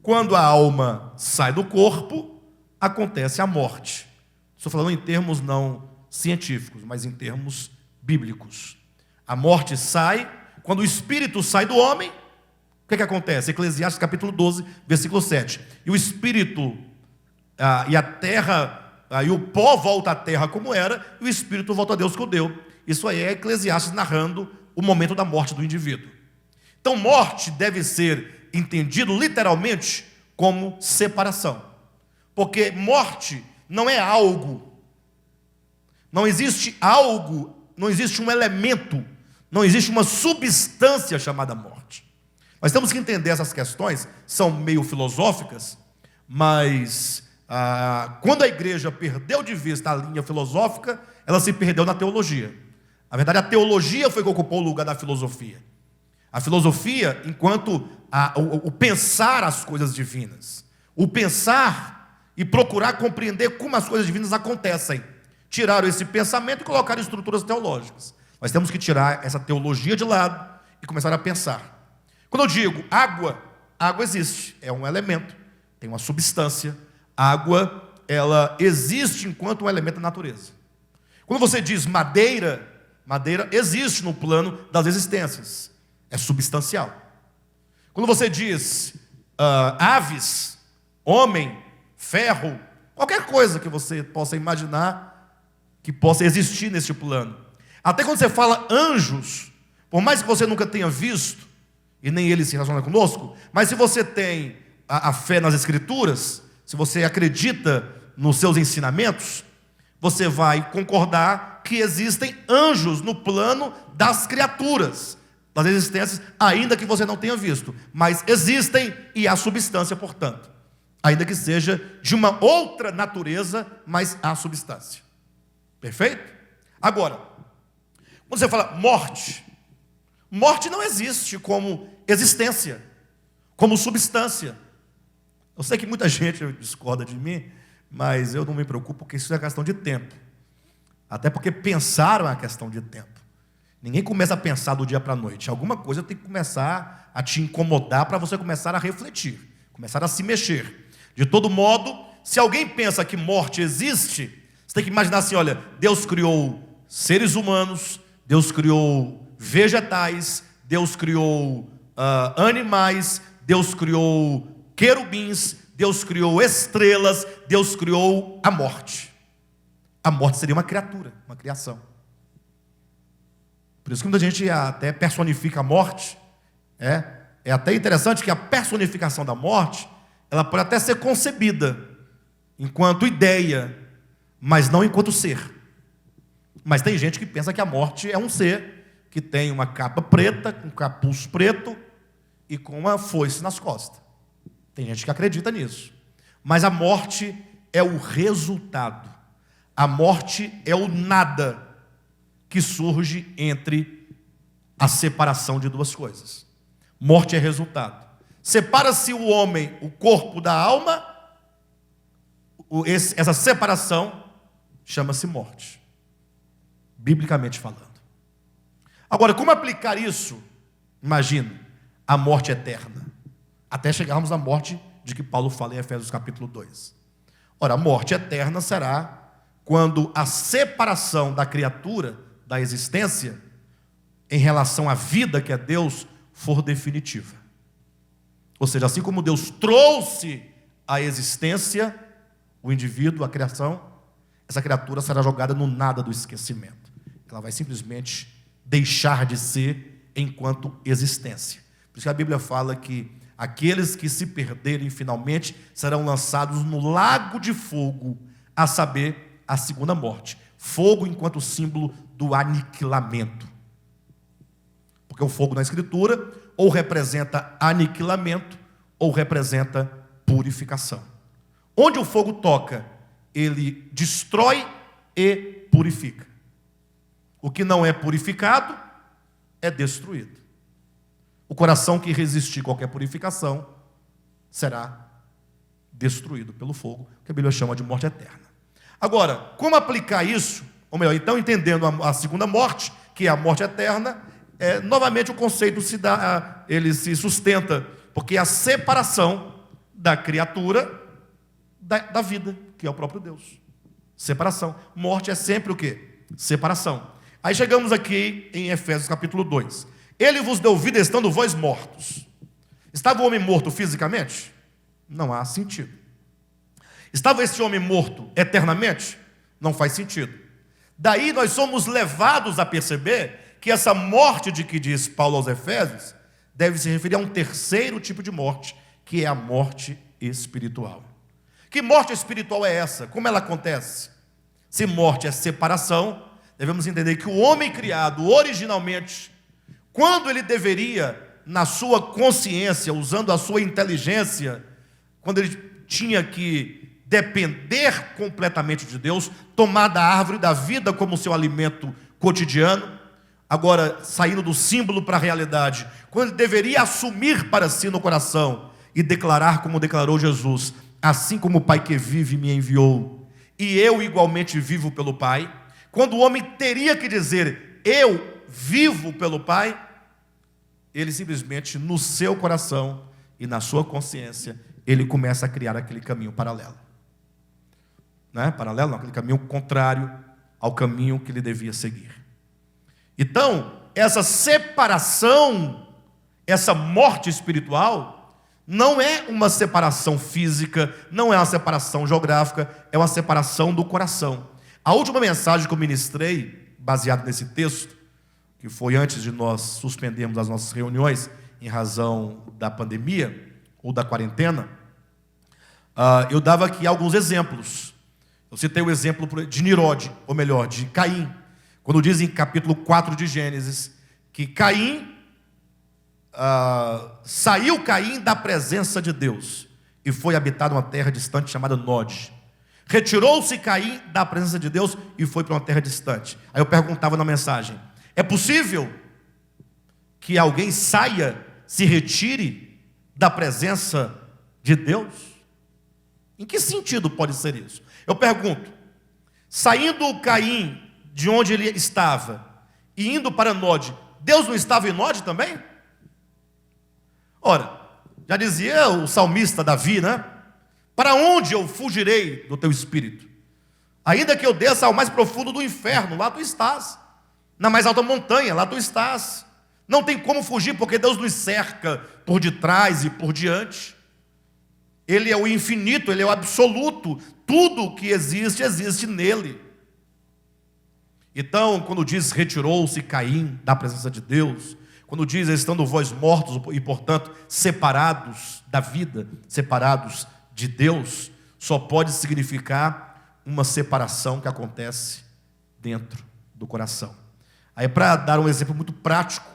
Quando a alma sai do corpo, acontece a morte. Estou falando em termos não científicos, mas em termos bíblicos. A morte sai, quando o espírito sai do homem, o que acontece? Eclesiastes capítulo 12, versículo 7. E o espírito e a terra, e o pó volta à terra como era, e o espírito volta a Deus que o deu. Isso aí é Eclesiastes narrando o momento da morte do indivíduo. Então, morte deve ser entendido literalmente como separação. Porque morte não é algo, não existe algo, não existe um elemento, não existe uma substância chamada morte. Nós temos que entender essas questões, são meio filosóficas, mas quando a igreja perdeu de vista a linha filosófica, ela se perdeu na teologia. Na verdade, a teologia foi que ocupou o lugar da filosofia. A filosofia, enquanto o pensar as coisas divinas, o pensar e procurar compreender como as coisas divinas acontecem. Tiraram esse pensamento e colocaram estruturas teológicas. Nós temos que tirar essa teologia de lado e começar a pensar. Quando eu digo água, água existe, é um elemento, tem uma substância. Água, ela existe enquanto um elemento da natureza. Quando você diz madeira, madeira existe no plano das existências, é substancial. Quando você diz aves, homem, ferro, qualquer coisa que você possa imaginar que possa existir nesse plano. Até quando você fala anjos, por mais que você nunca tenha visto, e nem ele se relaciona conosco, mas se você tem a fé nas Escrituras, se você acredita nos seus ensinamentos, você vai concordar que existem anjos no plano das criaturas, das existências, ainda que você não tenha visto, mas existem e há substância, portanto, ainda que seja de uma outra natureza, mas há substância. Perfeito? Agora, quando você fala morte, morte não existe como existência, como substância. Eu sei que muita gente discorda de mim, mas eu não me preocupo, porque isso é questão de tempo. Até porque pensar é uma questão de tempo. Ninguém começa a pensar do dia para a noite. Alguma coisa tem que começar a te incomodar para você começar a refletir, começar a se mexer. De todo modo, se alguém pensa que morte existe, você tem que imaginar assim, olha, Deus criou seres humanos, Deus criou vegetais, Deus criou animais, Deus criou querubins, Deus criou estrelas, Deus criou a morte. A morte seria uma criatura, uma criação. Por isso que muita gente até personifica a morte. É até interessante que a personificação da morte, ela pode até ser concebida enquanto ideia, mas não enquanto ser. Mas tem gente que pensa que a morte é um ser que tem uma capa preta, com um capuz preto e com uma foice nas costas. Tem gente que acredita nisso. Mas a morte é o resultado. A morte é o nada que surge entre a separação de duas coisas. Morte é resultado. Separa-se o homem, o corpo da alma, essa separação chama-se morte, biblicamente falando. Agora, como aplicar isso? Imagina, a morte eterna, até chegarmos à morte de que Paulo fala em Efésios capítulo 2. Ora, a morte eterna será quando a separação da criatura, da existência, em relação à vida que é Deus, for definitiva. Ou seja, assim como Deus trouxe a existência, o indivíduo, a criação, essa criatura será jogada no nada do esquecimento. Ela vai simplesmente deixar de ser enquanto existência. Por isso que a Bíblia fala que aqueles que se perderem finalmente serão lançados no lago de fogo, a saber, a segunda morte. Fogo enquanto símbolo do aniquilamento. Porque o fogo na Escritura ou representa aniquilamento ou representa purificação. Onde o fogo toca, ele destrói e purifica. O que não é purificado é destruído. O coração que resistir qualquer purificação será destruído pelo fogo, que a Bíblia chama de morte eterna. Agora, como aplicar isso? Ou melhor, então, entendendo a segunda morte, que é a morte eterna, novamente o conceito ele se sustenta, porque é a separação da criatura da vida, que é o próprio Deus. Separação. Morte é sempre o quê? Separação. Aí chegamos aqui em Efésios capítulo 2. Ele vos deu vida estando vós mortos. Estava o homem morto fisicamente? Não há sentido. Estava esse homem morto eternamente? Não faz sentido. Daí nós somos levados a perceber que essa morte de que diz Paulo aos Efésios deve se referir a um terceiro tipo de morte, que é a morte espiritual. Que morte espiritual é essa? Como ela acontece? Se morte é separação, devemos entender que o homem criado originalmente, quando ele deveria, na sua consciência, usando a sua inteligência, quando ele tinha que depender completamente de Deus, tomar da árvore da vida como seu alimento cotidiano, agora saindo do símbolo para a realidade, quando ele deveria assumir para si no coração e declarar como declarou Jesus: assim como o Pai que vive me enviou, e eu igualmente vivo pelo Pai. Quando o homem teria que dizer eu vivo pelo Pai, ele simplesmente no seu coração e na sua consciência, ele começa a criar aquele caminho paralelo. Não é? Paralelo não, aquele caminho contrário ao caminho que ele devia seguir. Então, essa separação, essa morte espiritual, não é uma separação física, não é uma separação geográfica, é uma separação do coração. A última mensagem que eu ministrei, baseado nesse texto, que foi antes de nós suspendermos as nossas reuniões, em razão da pandemia, ou da quarentena, eu dava aqui alguns exemplos. Eu citei o exemplo de Nirode, ou melhor, de Caim, quando diz em capítulo 4 de Gênesis, que Caim, saiu Caim da presença de Deus, e foi habitar uma terra distante chamada Nod. Retirou-se Caim da presença de Deus e foi para uma terra distante. Aí eu perguntava na mensagem: é possível que alguém saia, se retire da presença de Deus? Em que sentido pode ser isso? Eu pergunto: saindo Caim de onde ele estava e indo para Nod, Deus não estava em Nod também? Ora, já dizia o salmista Davi, né? Para onde eu fugirei do teu espírito? Ainda que eu desça ao mais profundo do inferno, lá tu estás. na mais alta montanha, lá tu estás. Não tem como fugir, porque Deus nos cerca por detrás e por diante. Ele é o infinito, Ele é o absoluto. Tudo que existe, existe nele. Então, quando diz retirou-se Caim da presença de Deus, quando diz estando vós mortos e, portanto, separados da vida, separados de Deus, só pode significar uma separação que acontece dentro do coração. Aí, para dar um exemplo muito prático,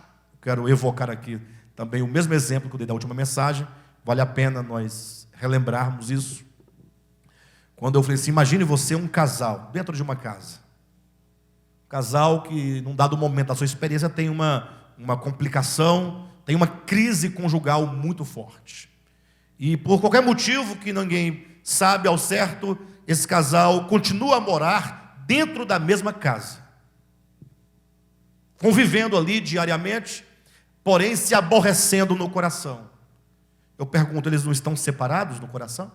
quero evocar aqui também o mesmo exemplo que eu dei da última mensagem. Vale a pena nós relembrarmos isso. Quando eu falei assim, imagine você um casal dentro de uma casa. Um casal que, num dado momento da sua experiência, tem uma complicação, tem uma crise conjugal muito forte. E por qualquer motivo que ninguém sabe ao certo, esse casal continua a morar dentro da mesma casa, convivendo ali diariamente, porém se aborrecendo no coração. Eu pergunto, eles não estão separados no coração?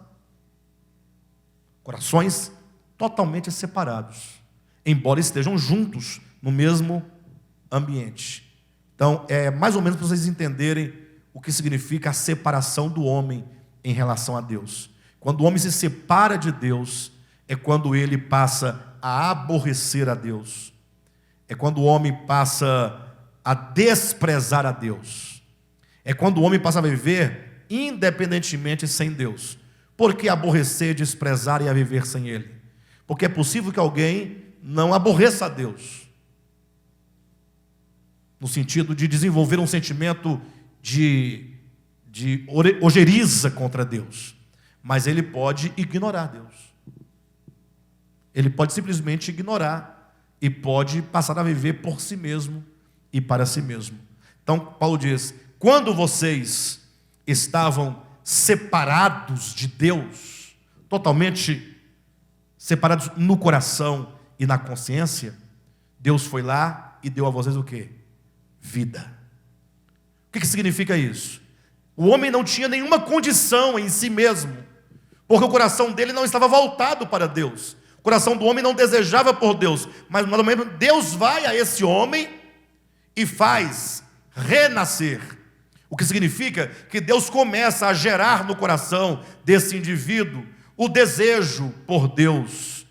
Corações totalmente separados, embora estejam juntos no mesmo ambiente. Então, é mais ou menos para vocês entenderem o que significa a separação do homem em relação a Deus. Quando o homem se separa de Deus, é quando ele passa a aborrecer a Deus. É quando o homem passa a desprezar a Deus. É quando o homem passa a viver independentemente sem Deus. Por que aborrecer, desprezar e a viver sem Ele? Porque é possível que alguém não aborreça a Deus, no sentido de desenvolver um sentimento de ojeriza contra Deus, mas ele pode ignorar Deus. Ele pode simplesmente ignorar e pode passar a viver por si mesmo e para si mesmo. Então Paulo diz, quando vocês estavam separados de Deus, totalmente separados no coração e na consciência, Deus foi lá e deu a vocês o quê? Vida. O que significa isso? O homem não tinha nenhuma condição em si mesmo, porque o coração dele não estava voltado para Deus. O coração do homem não desejava por Deus, mas Deus vai a esse homem e faz renascer. O que significa que Deus começa a gerar no coração desse indivíduo o desejo por Deus,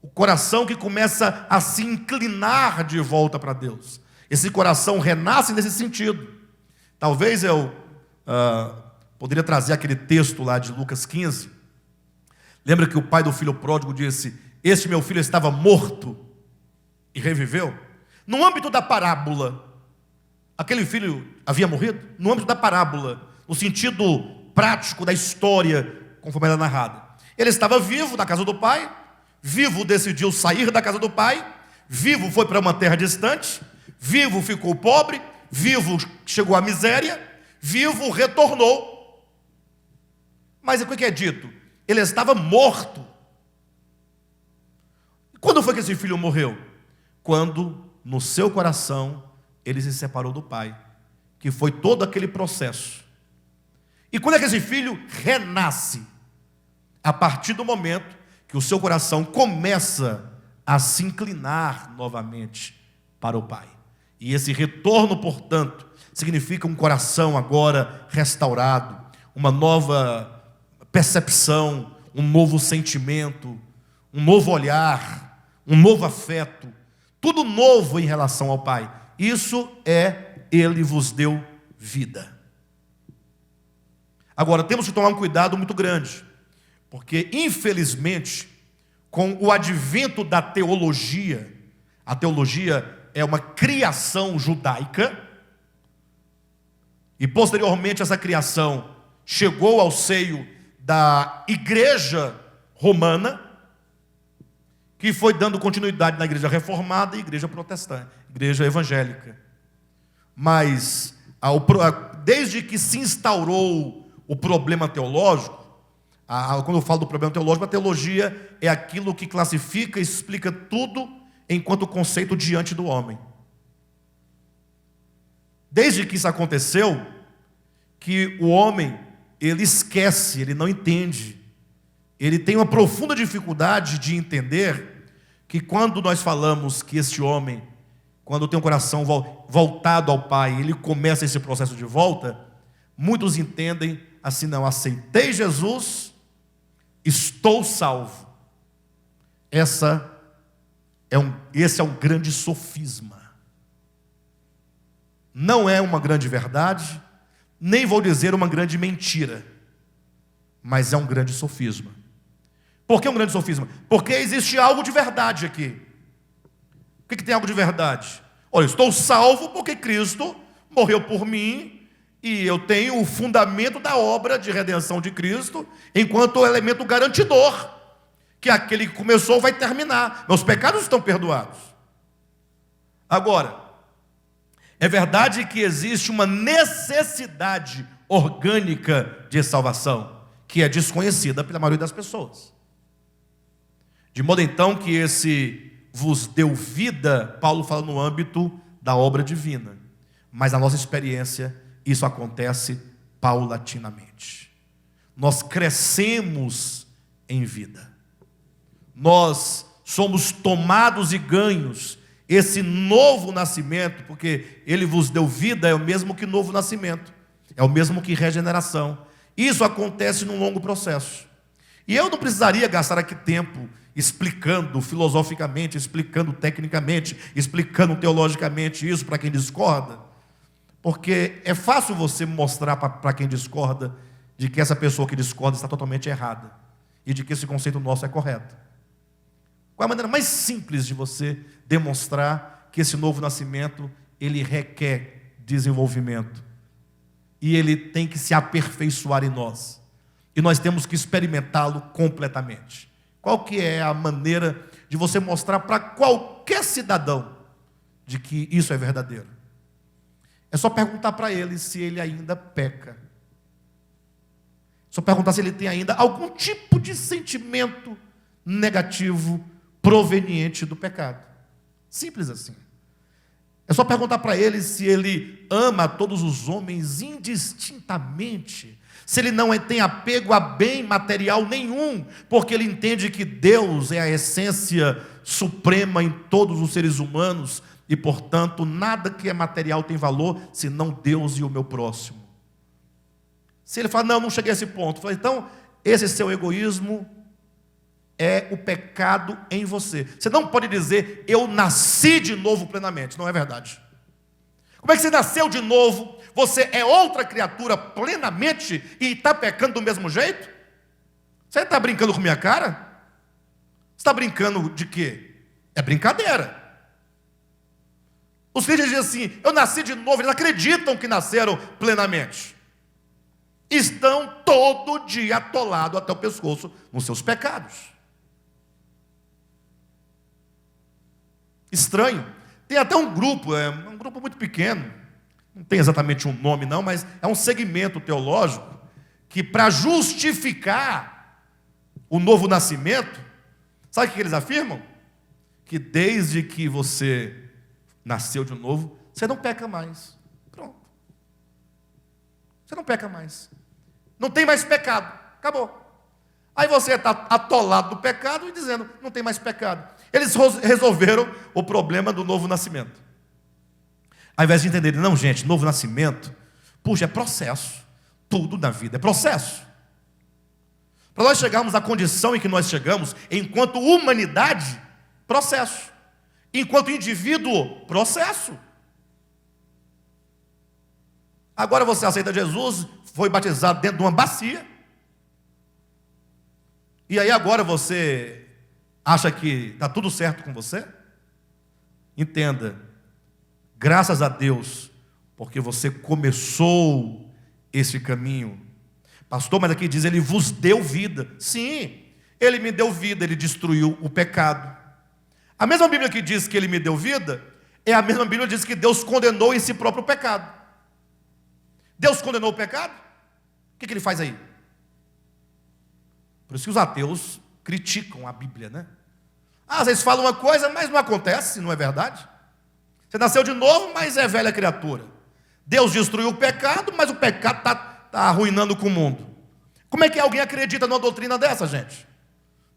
o coração que começa a se inclinar de volta para Deus. Esse coração renasce nesse sentido. Talvez eu poderia trazer aquele texto lá de Lucas 15. Lembra que o pai do filho pródigo disse, este meu filho estava morto e reviveu? No âmbito da parábola, aquele filho havia morrido? No âmbito da parábola, no sentido prático da história, conforme ela é narrada. Ele estava vivo na casa do pai, vivo decidiu sair da casa do pai, vivo foi para uma terra distante, vivo ficou pobre, vivo chegou à miséria, vivo retornou. Mas o que é dito? Ele estava morto. Quando foi que esse filho morreu? Quando no seu coração ele se separou do pai, que foi todo aquele processo. E quando é que esse filho renasce? A partir do momento que o seu coração começa a se inclinar novamente para o pai. E esse retorno, portanto, significa um coração agora restaurado, uma nova percepção, um novo sentimento, um novo olhar, um novo afeto, tudo novo em relação ao pai. Isso é, ele vos deu vida. Agora, temos que tomar um cuidado muito grande, porque, infelizmente, com o advento da teologia, a teologia é uma criação judaica, e posteriormente essa criação chegou ao seio da igreja romana, que foi dando continuidade na igreja reformada e igreja protestante, igreja evangélica. Mas, desde que se instaurou o problema teológico, quando eu falo do problema teológico, a teologia é aquilo que classifica e explica tudo enquanto conceito diante do homem. Desde que isso aconteceu, que o homem, ele esquece, ele não entende, ele tem uma profunda dificuldade de entender que quando nós falamos que este homem, quando tem um coração voltado ao Pai, ele começa esse processo de volta, muitos entendem assim: não, aceitei Jesus, estou salvo. Esse é um grande sofisma. Não é uma grande verdade, nem vou dizer uma grande mentira, mas é um grande sofisma. Por que um grande sofisma? Porque existe algo de verdade aqui. O que tem algo de verdade? Olha, eu estou salvo porque Cristo morreu por mim e eu tenho o fundamento da obra de redenção de Cristo enquanto elemento garantidor que aquele que começou vai terminar. Meus pecados estão perdoados. Agora, é verdade que existe uma necessidade orgânica de salvação que é desconhecida pela maioria das pessoas. De modo então que esse vos deu vida, Paulo fala no âmbito da obra divina. Mas na nossa experiência, isso acontece paulatinamente. Nós crescemos em vida. Nós somos tomados e ganhos. Esse novo nascimento, porque ele vos deu vida, é o mesmo que novo nascimento. É o mesmo que regeneração. Isso acontece num longo processo. E eu não precisaria gastar aqui tempo explicando filosoficamente, explicando tecnicamente, explicando teologicamente isso para quem discorda, porque é fácil você mostrar para quem discorda de que essa pessoa que discorda está totalmente errada e de que esse conceito nosso é correto. Qual é a maneira mais simples de você demonstrar que esse novo nascimento ele requer desenvolvimento e ele tem que se aperfeiçoar em nós e nós temos que experimentá-lo completamente? Qual que é a maneira de você mostrar para qualquer cidadão de que isso é verdadeiro? É só perguntar para ele se ele ainda peca. É só perguntar se ele tem ainda algum tipo de sentimento negativo proveniente do pecado. Simples assim. É só perguntar para ele se ele ama todos os homens indistintamente, se ele não tem apego a bem material nenhum, porque ele entende que Deus é a essência suprema em todos os seres humanos e, portanto, nada que é material tem valor, senão Deus e o meu próximo. Se ele fala: não cheguei a esse ponto, eu falo: então, esse seu egoísmo é o pecado em você. Você não pode dizer: eu nasci de novo plenamente. Não é verdade. Como é que você nasceu de novo? Você é outra criatura plenamente e está pecando do mesmo jeito? Você está brincando com minha cara? Você está brincando de quê? É brincadeira. Os crentes dizem assim: eu nasci de novo. Eles acreditam que nasceram plenamente. Estão todo dia atolados até o pescoço nos seus pecados. Estranho. Tem até um grupo, é um grupo muito pequeno, não tem exatamente um nome não, mas é um segmento teológico que, para justificar o novo nascimento, sabe o que eles afirmam? Que desde que você nasceu de novo, você não peca mais. Pronto. Você não peca mais. Não tem mais pecado. Acabou. Aí você está atolado do pecado e dizendo: não tem mais pecado. Eles resolveram o problema do novo nascimento. Ao invés de entenderem: não, gente, novo nascimento, puxa, é processo. Tudo na vida é processo. Para nós chegarmos à condição em que nós chegamos, enquanto humanidade, processo. Enquanto indivíduo, processo. Agora você aceita Jesus, foi batizado dentro de uma bacia. E aí agora você acha que está tudo certo com você? Entenda, graças a Deus, porque você começou esse caminho. Pastor, mas aqui diz: ele vos deu vida. Sim, ele me deu vida, ele destruiu o pecado. A mesma Bíblia que diz que ele me deu vida, é a mesma Bíblia que diz que Deus condenou em si próprio o pecado. Deus condenou o pecado? O que ele faz aí? Por isso que os ateus criticam a Bíblia, né? Às vezes falam uma coisa, mas não acontece, não é verdade? Você nasceu de novo, mas é velha criatura. Deus destruiu o pecado, mas o pecado está arruinando com o mundo. Como é que alguém acredita numa doutrina dessa, gente?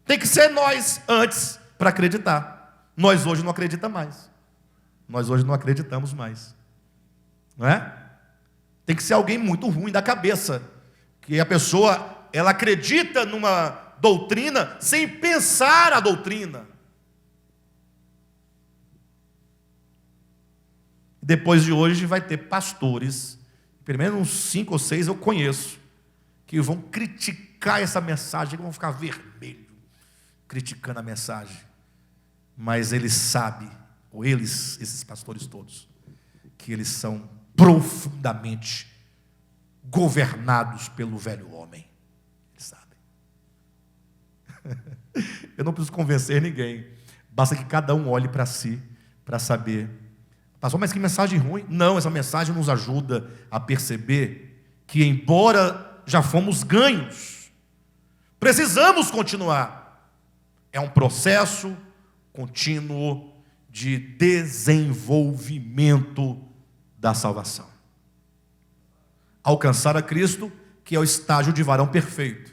Tem que ser nós antes para acreditar. Nós hoje não acreditamos mais. nós hoje não acreditamos mais. Não é? Tem que ser alguém muito ruim da cabeça, que a pessoa, ela acredita numa doutrina sem pensar a doutrina. Depois de hoje vai ter pastores, pelo menos uns 5 ou 6 eu conheço, que vão criticar essa mensagem, que vão ficar vermelho, criticando a mensagem. Mas eles sabem, ou eles, esses pastores todos, que eles são profundamente governados pelo velho homem. Eles sabem. Eu não preciso convencer ninguém. Basta que cada um olhe para si, para saber. Pastor, mas que mensagem ruim. Não, essa mensagem nos ajuda a perceber que, embora já fomos ganhos, precisamos continuar. É um processo contínuo de desenvolvimento da salvação. Alcançar a Cristo, que é o estágio de varão perfeito.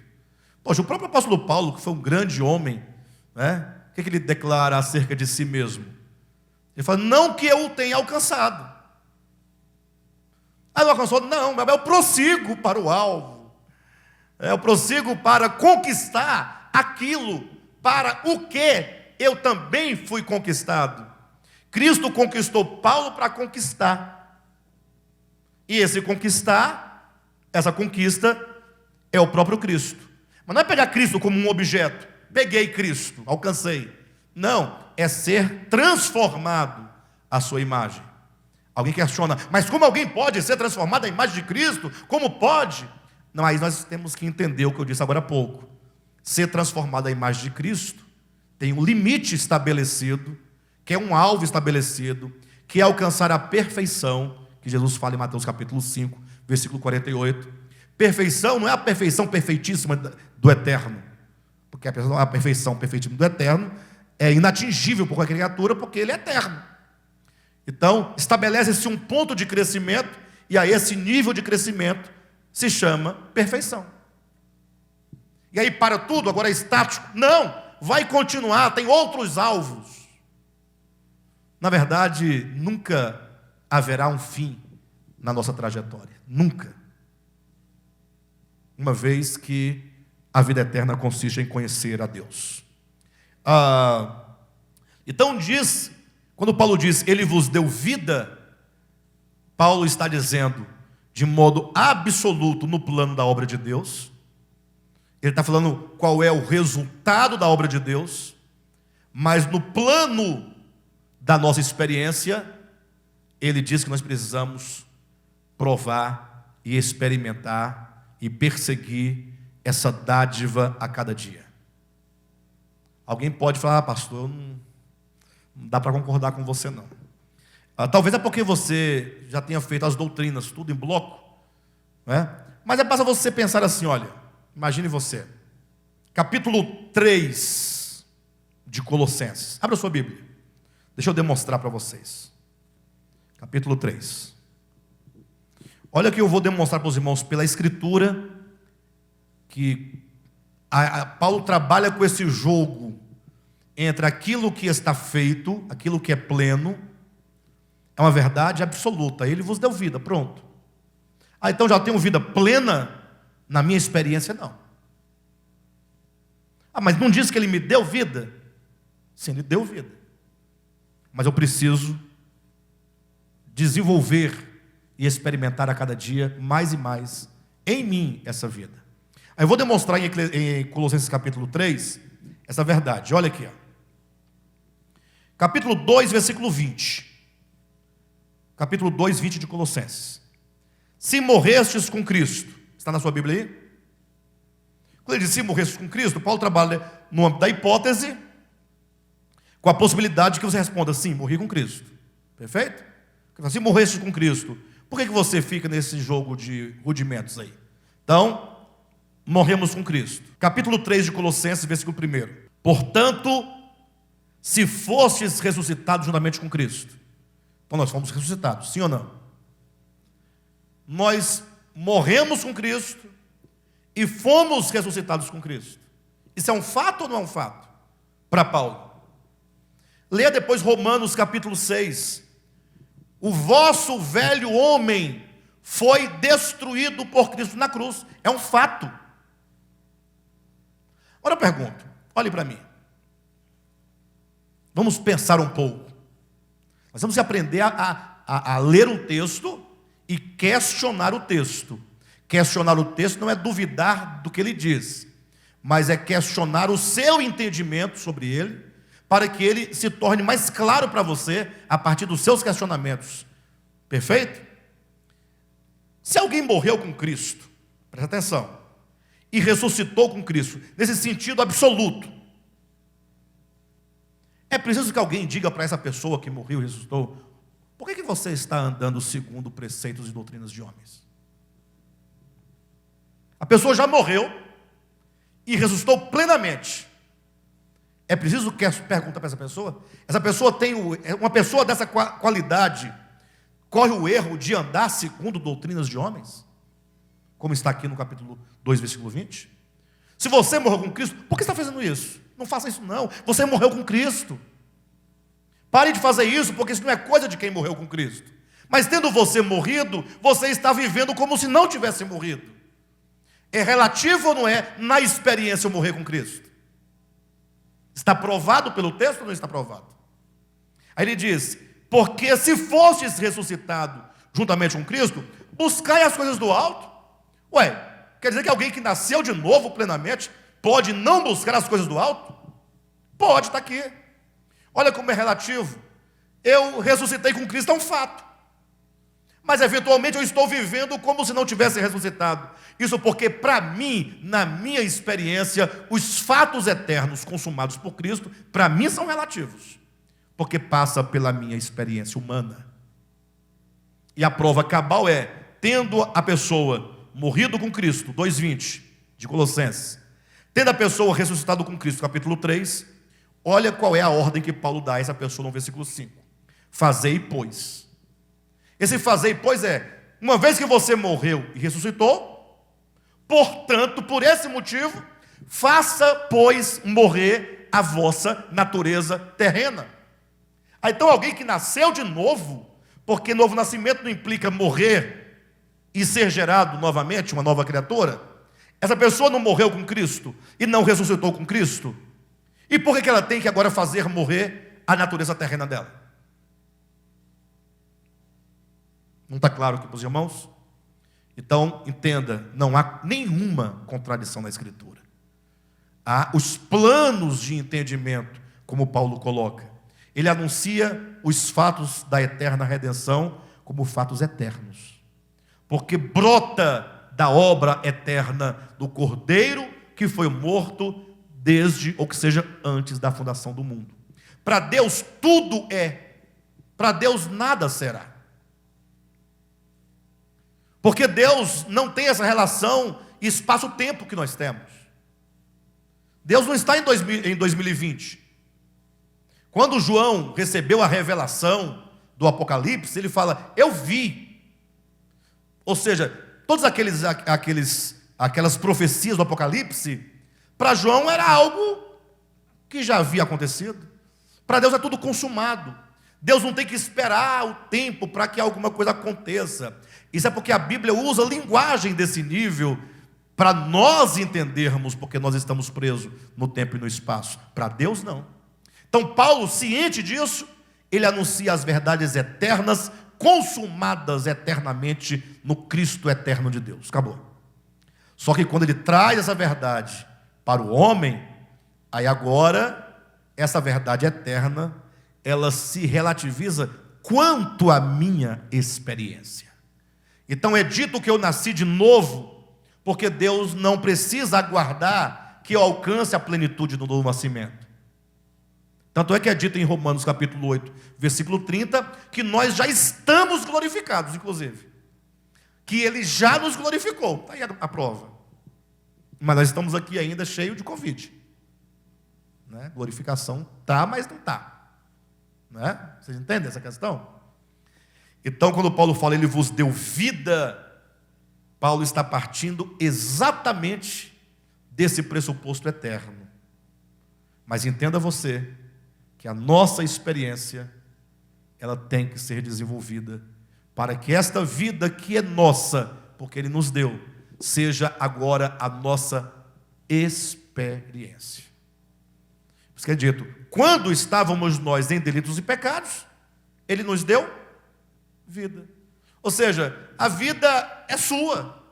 Poxa, o próprio apóstolo Paulo, que foi um grande homem, né? O que ele declara acerca de si mesmo? Ele fala, não que eu o tenha alcançado. Ah, não alcançou? Não, mas eu prossigo para o alvo. Eu prossigo para conquistar aquilo para o que eu também fui conquistado. Cristo conquistou Paulo para conquistar. E esse conquistar, essa conquista, é o próprio Cristo. Mas não é pegar Cristo como um objeto. Peguei Cristo, alcancei. Não, é ser transformado à sua imagem. Alguém questiona, mas como alguém pode ser transformado à imagem de Cristo? Como pode? Não, aí nós temos que entender o que eu disse agora há pouco. Ser transformado à imagem de Cristo tem um limite estabelecido, que é um alvo estabelecido, que é alcançar a perfeição, que Jesus fala em Mateus capítulo 5, versículo 48. Perfeição não é a perfeição perfeitíssima do eterno, porque a perfeição perfeitíssima do eterno é inatingível por qualquer criatura, porque ele é eterno. Então, estabelece-se um ponto de crescimento, e a esse nível de crescimento se chama perfeição. E aí para tudo, agora é estático? Não, vai continuar, tem outros alvos. Na verdade, nunca haverá um fim na nossa trajetória. Nunca. Uma vez que a vida eterna consiste em conhecer a Deus. Então diz, quando Paulo diz, ele vos deu vida, Paulo está dizendo, de modo absoluto, no plano da obra de Deus. Ele está falando qual é o resultado da obra de Deus, mas no plano da nossa experiência, ele diz que nós precisamos provar e experimentar e perseguir essa dádiva a cada dia. Alguém pode falar, pastor, não dá para concordar com você não. Talvez é porque você já tenha feito as doutrinas, tudo em bloco, né? Mas é basta você pensar assim, olha, imagine você, capítulo 3 de Colossenses, abra sua Bíblia, deixa eu demonstrar para vocês, capítulo 3, olha que eu vou demonstrar para os irmãos pela Escritura, que Paulo trabalha com esse jogo entre aquilo que está feito, aquilo que é pleno, é uma verdade absoluta, ele vos deu vida, pronto. Então já tenho vida plena? Na minha experiência não. Mas não diz que ele me deu vida? Sim, ele deu vida, mas eu preciso desenvolver e experimentar a cada dia mais e mais em mim essa vida. Aí eu vou demonstrar em Colossenses capítulo 3 essa verdade. Olha aqui, ó. Capítulo 2, versículo 20. Capítulo 2, 20 de Colossenses. Se morrestes com Cristo, está na sua Bíblia aí? Quando ele diz se morrestes com Cristo, Paulo trabalha no âmbito da hipótese, com a possibilidade de que você responda, sim, morri com Cristo. Perfeito? Se morrestes com Cristo, por que você fica nesse jogo de rudimentos aí? Então, morremos com Cristo. Capítulo 3 de Colossenses, versículo 1. Portanto, se fostes ressuscitados juntamente com Cristo. Então nós fomos ressuscitados, sim ou não? Nós morremos com Cristo e fomos ressuscitados com Cristo. Isso é um fato ou não é um fato? Para Paulo. Leia depois Romanos capítulo 6, O vosso velho homem foi destruído por Cristo na cruz. É um fato. Agora eu pergunto, olhe para mim. Vamos pensar um pouco. Nós vamos aprender a ler o texto e questionar o texto. Questionar o texto não é duvidar do que ele diz, mas é questionar o seu entendimento sobre ele, para que ele se torne mais claro para você a partir dos seus questionamentos. Perfeito? Se alguém morreu com Cristo, presta atenção, e ressuscitou com Cristo, nesse sentido absoluto, é preciso que alguém diga para essa pessoa que morreu e ressuscitou: por que você está andando segundo preceitos e doutrinas de homens? A pessoa já morreu e ressuscitou plenamente. É preciso que pergunta para essa pessoa tem uma pessoa dessa qualidade corre o erro de andar segundo doutrinas de homens? Como está aqui no capítulo 2, versículo 20. Se você morreu com Cristo, por que está fazendo isso? Não faça isso não, você morreu com Cristo. Pare de fazer isso, porque isso não é coisa de quem morreu com Cristo. Mas tendo você morrido, você está vivendo como se não tivesse morrido. É relativo ou não é na experiência eu morrer com Cristo? Está provado pelo texto ou não está provado? Aí ele diz: porque se fostes ressuscitado juntamente com Cristo, buscai as coisas do alto. Ué, quer dizer que alguém que nasceu de novo plenamente pode não buscar as coisas do alto? Pode, está aqui. Olha como é relativo. Eu ressuscitei com Cristo, é um fato. Mas eventualmente eu estou vivendo como se não tivesse ressuscitado. Isso porque para mim, na minha experiência, os fatos eternos consumados por Cristo, para mim são relativos. Porque passa pela minha experiência humana. E a prova cabal é, tendo a pessoa morrido com Cristo, 2:20 de Colossenses, tendo a pessoa ressuscitado com Cristo, capítulo 3, olha qual é a ordem que Paulo dá a essa pessoa no versículo 5. Fazei, pois. Esse fazei, pois é, uma vez que você morreu e ressuscitou, portanto, por esse motivo, faça, pois, morrer a vossa natureza terrena. Então alguém que nasceu de novo, porque novo nascimento não implica morrer e ser gerado novamente, uma nova criatura, essa pessoa não morreu com Cristo e não ressuscitou com Cristo. E por que ela tem que agora fazer morrer a natureza terrena dela? Não está claro aqui para os irmãos? Então, entenda, não há nenhuma contradição na Escritura. Há os planos de entendimento, como Paulo coloca. Ele anuncia os fatos da eterna redenção como fatos eternos. Porque brota da obra eterna do Cordeiro que foi morto desde, ou que seja, antes da fundação do mundo. Para Deus tudo é, para Deus nada será. Porque Deus não tem essa relação espaço-tempo que nós temos. Deus não está em 2020. Quando João recebeu a revelação do Apocalipse, ele fala: eu vi. Ou seja, todas aquelas profecias do Apocalipse, para João era algo que já havia acontecido. Para Deus é tudo consumado. Deus não tem que esperar o tempo para que alguma coisa aconteça. Isso é porque a Bíblia usa linguagem desse nível para nós entendermos, porque nós estamos presos no tempo e no espaço. Para Deus não. Então Paulo, ciente disso, ele anuncia as verdades eternas, consumadas eternamente no Cristo eterno de Deus. Acabou. Só que quando ele traz essa verdade para o homem, aí agora essa verdade eterna, ela se relativiza quanto à minha experiência. Então é dito que eu nasci de novo, porque Deus não precisa aguardar que eu alcance a plenitude do novo nascimento. Tanto é que é dito em Romanos capítulo 8, versículo 30, que nós já estamos glorificados, inclusive. Que Ele já nos glorificou. Está aí a prova. Mas nós estamos aqui ainda cheio de Covid. Né? Glorificação está, mas não está. Né? Vocês entendem essa questão? Então, quando Paulo fala, Ele vos deu vida, Paulo está partindo exatamente desse pressuposto ela tem que ser desenvolvida para que esta vida que é nossa, porque Ele nos deu, seja agora a nossa experiência. Por isso que é dito, quando estávamos nós em delitos e pecados, Ele nos deu vida. Ou seja, a vida é sua.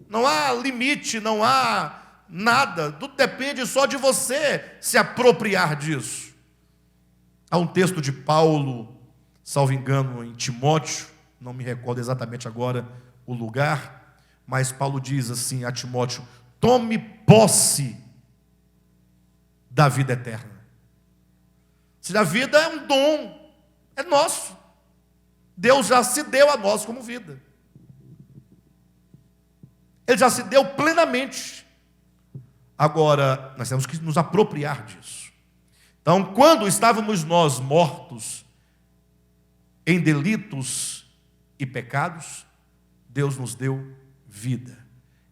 Não há limite, não há nada. Tudo depende só de você se apropriar disso. Há um texto de Paulo, salvo engano, em Timóteo, não me recordo exatamente agora o lugar, mas Paulo diz assim a Timóteo: tome posse da vida eterna. Ou seja, a vida é um dom, é nosso. Deus já se deu a nós como vida. Ele já se deu plenamente. Agora, nós temos que nos apropriar disso. Então, quando estávamos nós mortos em delitos e pecados, Deus nos deu vida.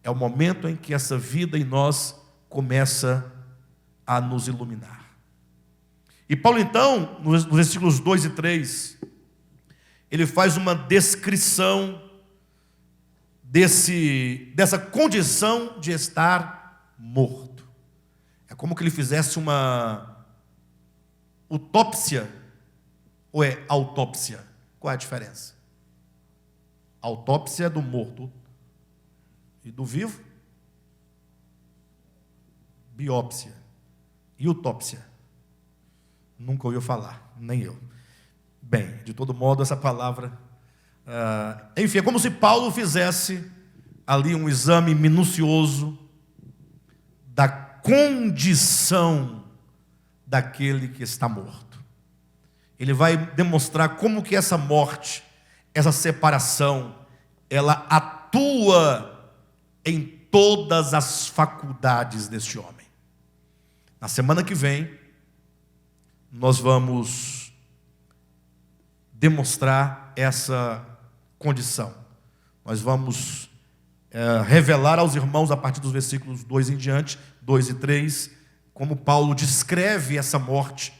É o momento em que essa vida em nós começa a nos iluminar. E Paulo, então, nos versículos 2 e 3, ele faz uma descrição dessa condição de estar morto. É como que ele fizesse uma autópsia, ou é autópsia? Qual é a diferença? Autópsia é do morto. E do vivo? Biópsia. E autópsia? Nunca ouviu falar, nem eu. Bem, de todo modo, essa palavra... enfim, é como se Paulo fizesse ali um exame minucioso da condição daquele que está morto. Ele vai demonstrar como que essa morte, essa separação, ela atua em todas as faculdades deste homem. Na semana que vem, nós vamos demonstrar essa condição. Nós vamos revelar aos irmãos, a partir dos versículos 2 em diante, 2 e 3, como Paulo descreve essa morte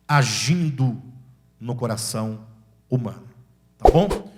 agindo no coração humano. Tá bom?